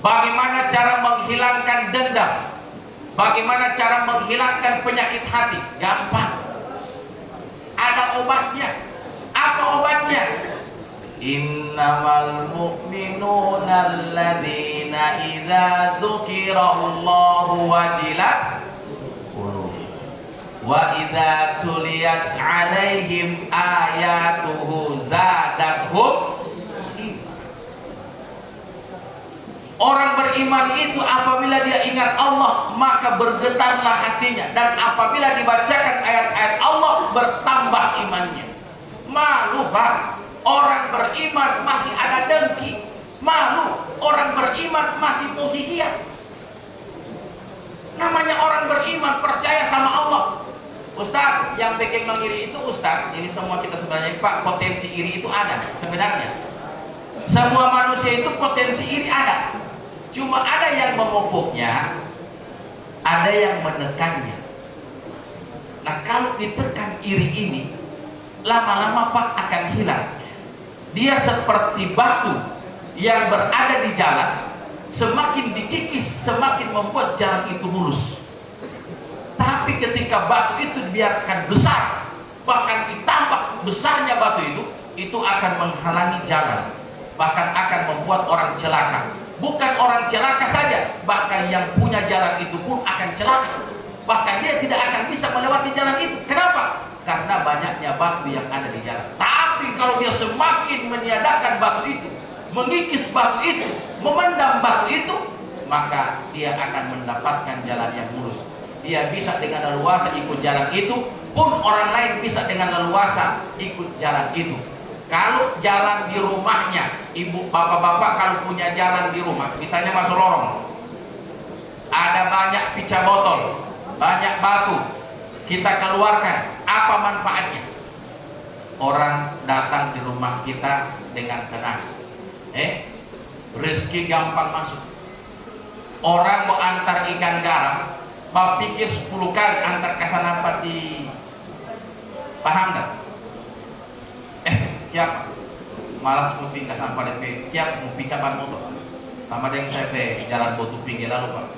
Bagaimana cara menghilangkan dendam? Bagaimana cara menghilangkan penyakit hati? Gampang. Ada obatnya. Apa obatnya? Innamal mu'minuna alladzina idza dzukirallahu wajilat wa idza tuliyat 'alaihim ayatuhu zadathum. Orang beriman itu apabila dia ingat Allah maka bergetarlah hatinya, dan apabila dibacakan ayat-ayat Allah bertambah imannya. Malu Pak, orang beriman masih ada dengki. Malu, orang beriman masih muhiyah. Namanya orang beriman percaya sama Allah. Ustaz, yang bikin mengiri itu Ustaz, ini semua kita sebenarnya Pak, potensi iri itu ada sebenarnya. Semua manusia itu potensi iri ada. Cuma ada yang memupuknya, ada yang menekannya. Nah, kalau ditekan iri ini, lama-lama Pak akan hilang. Dia seperti batu yang berada di jalan, semakin dikikis semakin membuat jalan itu mulus. Tapi ketika batu itu dibiarkan besar, bahkan ditambah besarnya batu itu akan menghalangi jalan, bahkan akan membuat orang celaka. Bukan orang celaka saja, bahkan yang punya jalan itu pun akan celaka. Bahkan dia tidak akan bisa melewati jalan itu. Kenapa? Karena banyaknya batu yang ada di jalan. Tapi kalau dia semakin meniadakan batu itu, mengikis batu itu, memendam batu itu, maka dia akan mendapatkan jalan yang mulus. Dia bisa dengan leluasa ikut jalan itu, pun orang lain bisa dengan leluasa ikut jalan itu. Kalau jalan di rumahnya, ibu bapak-bapak kalau punya jalan di rumah, misalnya masuk lorong, ada banyak pica botol, banyak batu, kita keluarkan, apa manfaatnya? Orang datang di rumah kita dengan tenang, rezeki gampang masuk. Orang mau antar ikan garam, mau pikir 10 kali antar ke sana pati, paham tak? Tiap malas mau pindah sampai DP, tiap mau pica ban motor, sama dengan saya pe jalan Botu Pinggir lalu Pak.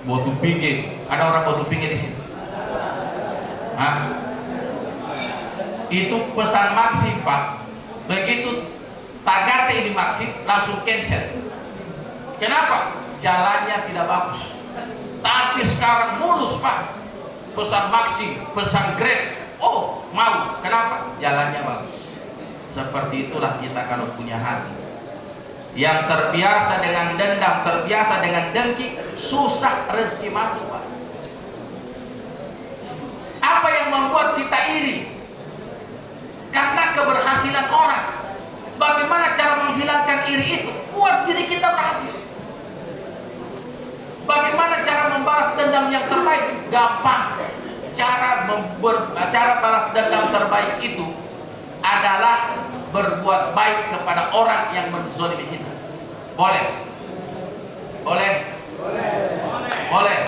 Botu Pinggir, ada orang Botu Pinggir di sini. Hah? Itu pesan Maxim Pak. Begitu Tagate ini Maxim langsung cancel. Kenapa? Jalannya tidak bagus. Tapi sekarang mulus Pak. Pesan Maxim, pesan Grab. Oh mau, kenapa? Jalannya bagus. Seperti itulah kita kalau punya hati yang terbiasa dengan dendam, terbiasa dengan dengki, susah rezeki masuk Pak. Apa yang membuat kita iri? Karena keberhasilan orang. Bagaimana cara menghilangkan iri itu? Buat diri kita berhasil. Bagaimana cara membalas dendam yang terbaik? Gampang. Cara balas dendam terbaik itu adalah berbuat baik kepada orang yang menzalimi kita. Boleh? Boleh? Boleh?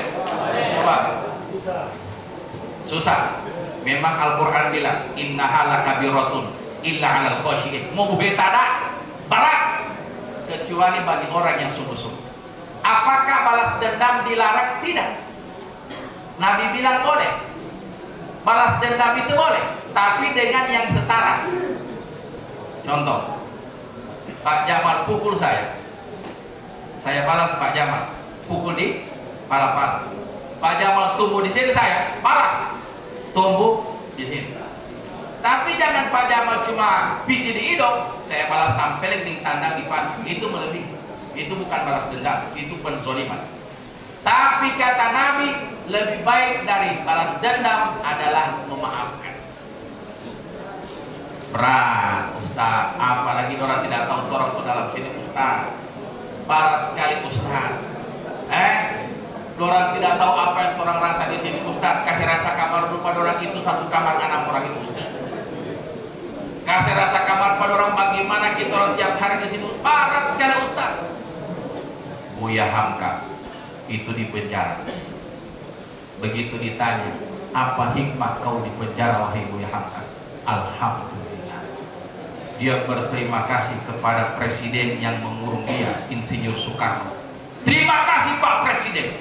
Coba. Susah. Memang Al-Quran bilang innaha lakabiratun illa 'alal khashiyin. Mau betada berat kecuali bagi orang yang sungguh-sungguh. Apakah balas dendam dilarang? Tidak. Nabi bilang boleh. Balas dendam itu boleh, tapi dengan yang setara. Contoh, Pak Jamal pukul saya balas Pak Jamal, pukul di pala-pala. Pak Jamal tumbuh di sini, saya balas, tumbuh di sini. Tapi jangan Pak Jamal cuma pici di hidung, saya balas tampelin di tandang di pan. Itu melebihi. Itu bukan balas dendam, itu penzoliman. Tapi kata Nabi, lebih baik dari balas dendam adalah memaafkan. Berat Ustaz, apalagi orang tidak tahu orang dalam sini Ustaz. Berat sekali Ustaz. Orang tidak tahu apa yang orang rasa di sini Ustaz. Kasih rasa kamar rumah orang itu satu kamar 6 orang itu Ustaz. Kasih rasa kamar pada orang, bagaimana kita orang tiap hari di sini parat sekali Ustaz. Buya Hamka itu di penjara. Begitu ditanya, apa hikmah kau di penjara wahai Buya Hamka? Alhamdulillah. Dia berterima kasih kepada presiden yang mengurung dia, Insinyur Soekarno. Terima kasih Pak Presiden.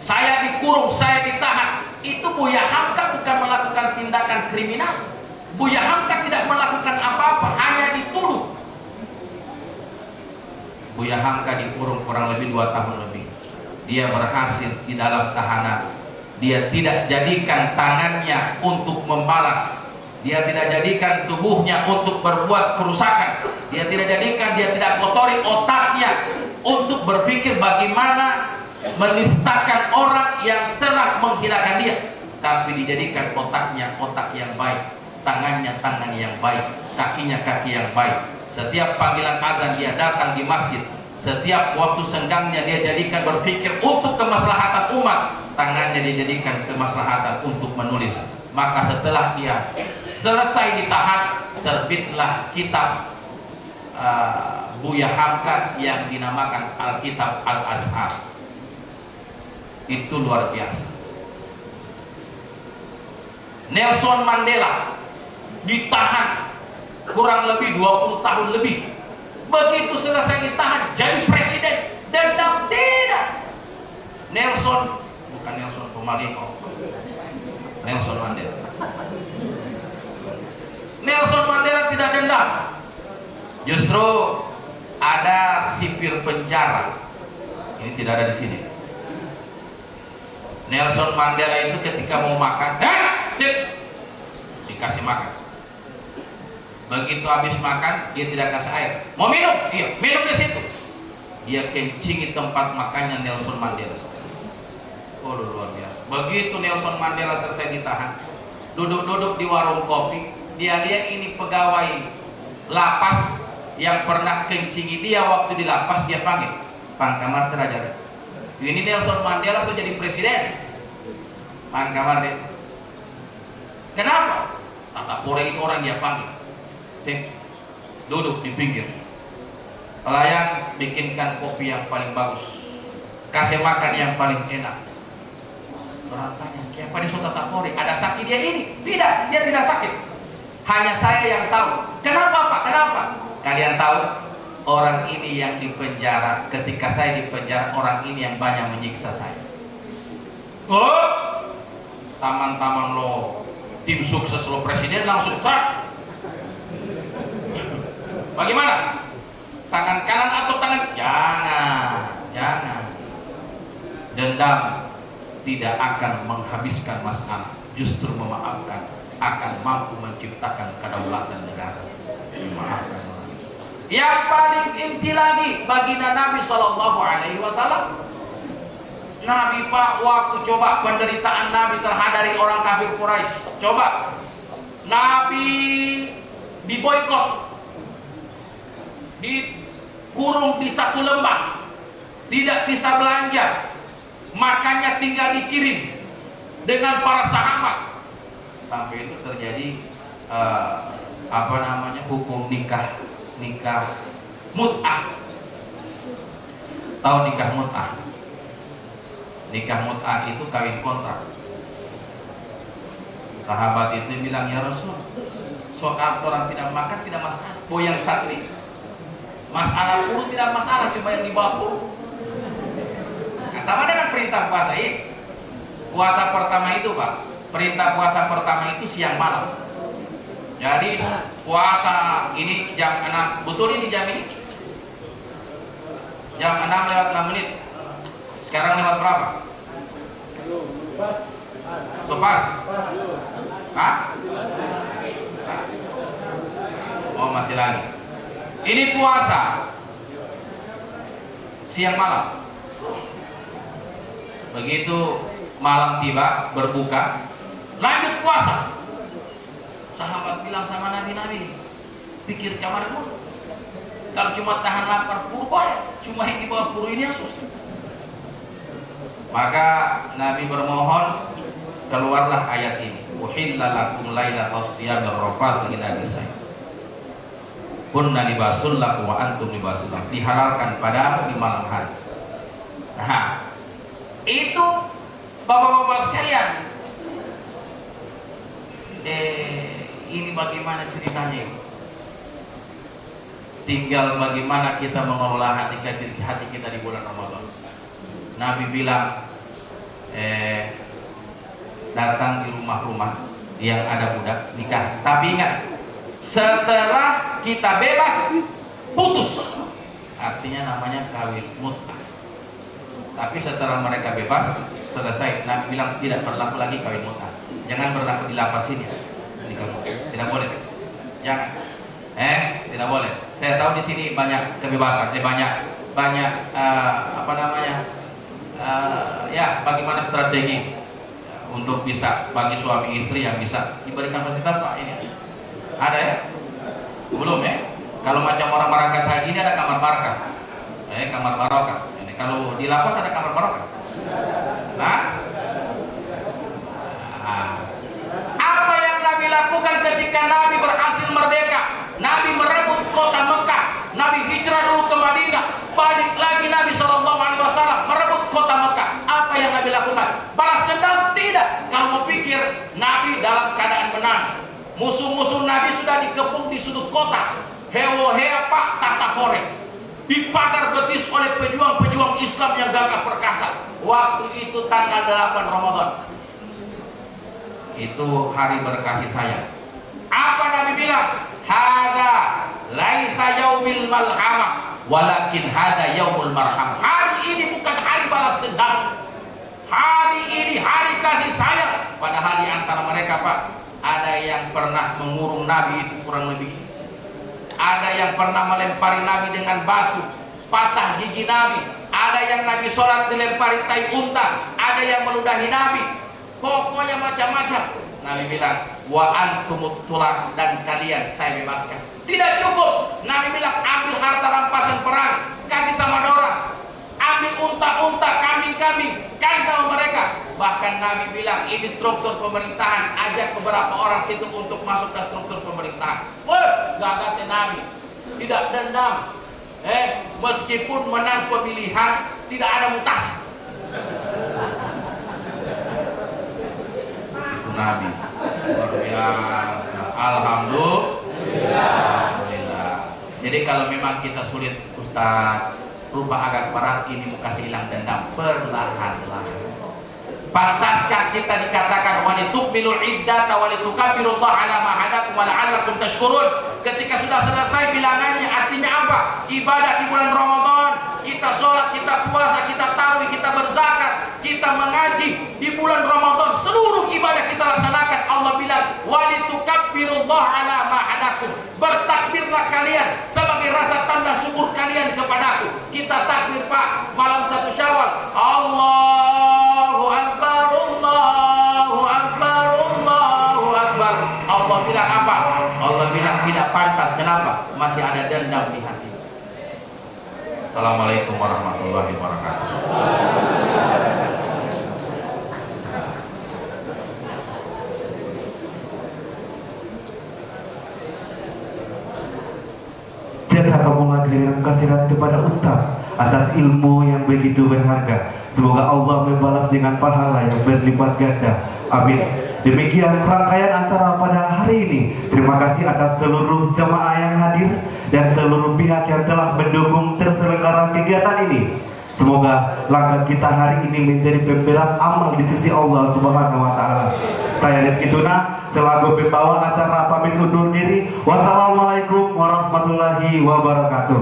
Saya dikurung, saya ditahan. Itu Buya Hamka bukan melakukan tindakan kriminal. Buya Hamka tidak melakukan apa-apa, hanya dituduh. Buya Hamka dikurung kurang lebih 2 tahun lebih. Dia berhasil di dalam tahanan. Dia tidak jadikan tangannya untuk membalas. Dia tidak jadikan tubuhnya untuk berbuat kerusakan. Dia tidak jadikan, dia tidak kotori otaknya untuk berpikir bagaimana menistakan orang yang telah menghinakan dia. Tapi dijadikan otaknya otak yang baik, tangannya tangan yang baik, kakinya kaki yang baik. Setiap panggilan azan dia datang di masjid. Setiap waktu senggangnya dia jadikan berpikir untuk kemaslahatan umat. Tangannya dia jadikan kemaslahatan untuk menulis. Maka setelah dia selesai ditahan, terbitlah kitab Buya Hamka yang dinamakan Alkitab Al-Azhar. Itu luar biasa. Nelson Mandela ditahan kurang lebih 20 tahun lebih. Begitu selesai ditahan jadi presiden, dendam tidak. Nelson, bukan Nelson Pumaliko, Nelson Mandela. Nelson Mandela tidak dendam. Justru ada sipir penjara. Ini tidak ada di sini. Nelson Mandela itu ketika mau makan, dikasih makan. Begitu habis makan, dia tidak kasih air. Mau minum? Iya, minum di situ. Dia kencingi tempat makannya Nelson Mandela. Oh, luar biasa. Begitu Nelson Mandela selesai ditahan, duduk-duduk di warung kopi, dia lihat ini pegawai lapas yang pernah kencingi dia waktu di lapas, dia panggil, Pak Kamar Derajat. Ini Nelson Mandela sudah jadi presiden. Pak Kamar deh. Kenapa? Tata Pore itu orang dia panggil. Duduk di pinggir. Pelayan bikinkan kopi yang paling bagus, kasih makan yang paling enak. Berapanya? Kayak pada suatu Tata Pore ada sakit dia ini? Tidak, dia tidak sakit. Hanya saya yang tahu. Kenapa Pak? Kenapa? Kalian tahu? Orang ini yang dipenjara, ketika saya dipenjara, orang ini yang banyak menyiksa saya. Oh, taman-taman lo, tim sukses lo presiden langsung sak. Bagaimana? Tangan kanan atau tangan? Jangan. Dendam tidak akan menghabiskan masalah, justru memaafkan akan mampu menciptakan kedaulatan negara. Memaafkan. Yang paling inti lagi baginda Nabi Shallallahu Alaihi Wasallam. Nabi Pak, waktu coba penderitaan Nabi terhadap orang kafir Quraisy, coba Nabi diboikot, dikurung di satu lembah, tidak bisa belanja, makannya tinggal dikirim dengan para sahabat. Sampai itu terjadi hukum nikah mut'ah. Tahu nikah mut'ah? Nikah mut'ah itu kawin kontrak. Sahabat itu bilang, ya Rasul, soal orang tidak makan tidak masalah, boyang satri. Masalah puru tidak masalah, cuma yang dibawa puru. Nah, sama dengan perintah puasa ini. Puasa pertama itu Pak, perintah puasa pertama itu siang malam. Jadi puasa ini jam 6, betul ini jam ini? Jam 6 lewat 6 menit. Sekarang lewat berapa? Lepas? Hah? Oh, masih lagi. Ini puasa siang malam. Begitu malam tiba, berbuka, lanjut puasa. Sahabat bilang sama Nabi, pikir kamarmu, kalau cuma tahan lapar puru boleh, cuma yang di bawah puru ini yang susah. Maka Nabi bermohon, keluarlah ayat ini, uhilla lakum lailatas siyamir rafathu ila nisa'ikum. kunna libasul lakum wa antum libasul lahum, dihalalkan pada di malam hari. Nah, itu bapak-bapak sekalian. Ini bagaimana ceritanya ini? Tinggal bagaimana kita mengelola hati kita di bulan Ramadan. Nabi bilang, datang di rumah-rumah yang ada budak nikah. Tapi ingat, setelah kita bebas, putus. Artinya namanya kawin mut'ah. Tapi setelah mereka bebas, selesai. Nabi bilang tidak berlaku lagi kawin mut'ah. Jangan berlaku di lapas ini. Tidak boleh. Jangan. Tidak boleh. Saya tahu di sini banyak kebebasan, banyak ya bagaimana strategi untuk bisa bagi suami istri yang bisa diberikan fasilitas. Pak, ini ada ya? Belum ya? Kalau macam orang berangkat haji ini ada kamar barokah. Kamar barokah. Ini kalau di lapas ada kamar barokah. Nah, apa yang Nabi lakukan ketika Nabi berhasil merdeka? Nabi merebut kota Mekah, Nabi hijrah dulu ke Madinah, balik lagi Nabi SAW merebut kota Mekah. Apa yang Nabi lakukan? Balas dendam? Tidak. Kalau mau pikir Nabi dalam keadaan menang, musuh-musuh Nabi sudah dikepung di sudut kota, hewo-hea pak tatapore, dipagar betis oleh pejuang-pejuang Islam yang gagah perkasa. Waktu itu tanggal 8 Ramadan, itu hari berkasih sayang. Apa Nabi bilang? Hada laisa yaumil malhamah, walakin hada yaumul marhamah. Hari ini bukan hari balas dendam. Hari ini hari kasih sayang. Padahal di antara mereka, Pak, ada yang pernah mengurung Nabi itu kurang lebih. Ada yang pernah melempari Nabi dengan batu, patah gigi Nabi. Ada yang Nabi sholat dilempari tai unta. Ada yang meludahi Nabi. Pokoknya macam-macam. Nabi bilang, wa antumut tulak, dan kalian saya bebaskan. Tidak cukup. Nabi bilang, ambil harta rampasan perang, kasih sama orang. Ambil unta-unta, kambing-kambing, kasih sama mereka. Bahkan Nabi bilang, ini struktur pemerintahan, ajak beberapa orang situ untuk masuk ke struktur pemerintahan. Gagahnya Nabi, tidak dendam. Meskipun menang pemilihan, tidak ada mutasi. Nabi. Alhamdulillah. Jadi kalau memang kita sulit, Ustaz, rubah agak berat ini, mau kasih hilang dendam perlahan-lahan. Pantaskah kita dikatakan walitukmilul iddata walitukabbirullaha ala ma hadakum wa la'allakum tashkurun? Ketika sudah selesai bilangannya, artinya apa? Ibadah di bulan Ramadan, kita sholat, kita puasa, kita tarawih, kita berzakat, kita mengaji di bulan Ramadan, seluruh ibadah kita laksanakan. Allah bilang walitukabbirullaha ala ma hadakum, bertakbirlah kalian sebagai rasa tanda syukur kalian kepadaku. Kita takbir, Pak, malam 1 Syawal, Allahu Akbar, Allahu Akbar, Allahu Akbar. Allah bilang apa? Allah bilang tidak pantas. Kenapa? Masih ada dendam di hati. Assalamualaikum warahmatullahi wabarakatuh. Jasa kamu khairan kasihan kepada Ustaz atas ilmu yang begitu berharga. Semoga Allah membalas dengan pahala yang berlipat ganda. Amin. Demikian rangkaian acara pada hari ini. Terima kasih atas seluruh jemaah yang hadir dan seluruh pihak yang telah mendukung terselenggara kegiatan ini. Semoga langkah kita hari ini menjadi pembelaan amal di sisi Allah Subhanahu wa taala. Saya Rizky Tuna selaku pembawa acara pamit undur diri. Wassalamualaikum warahmatullahi wabarakatuh.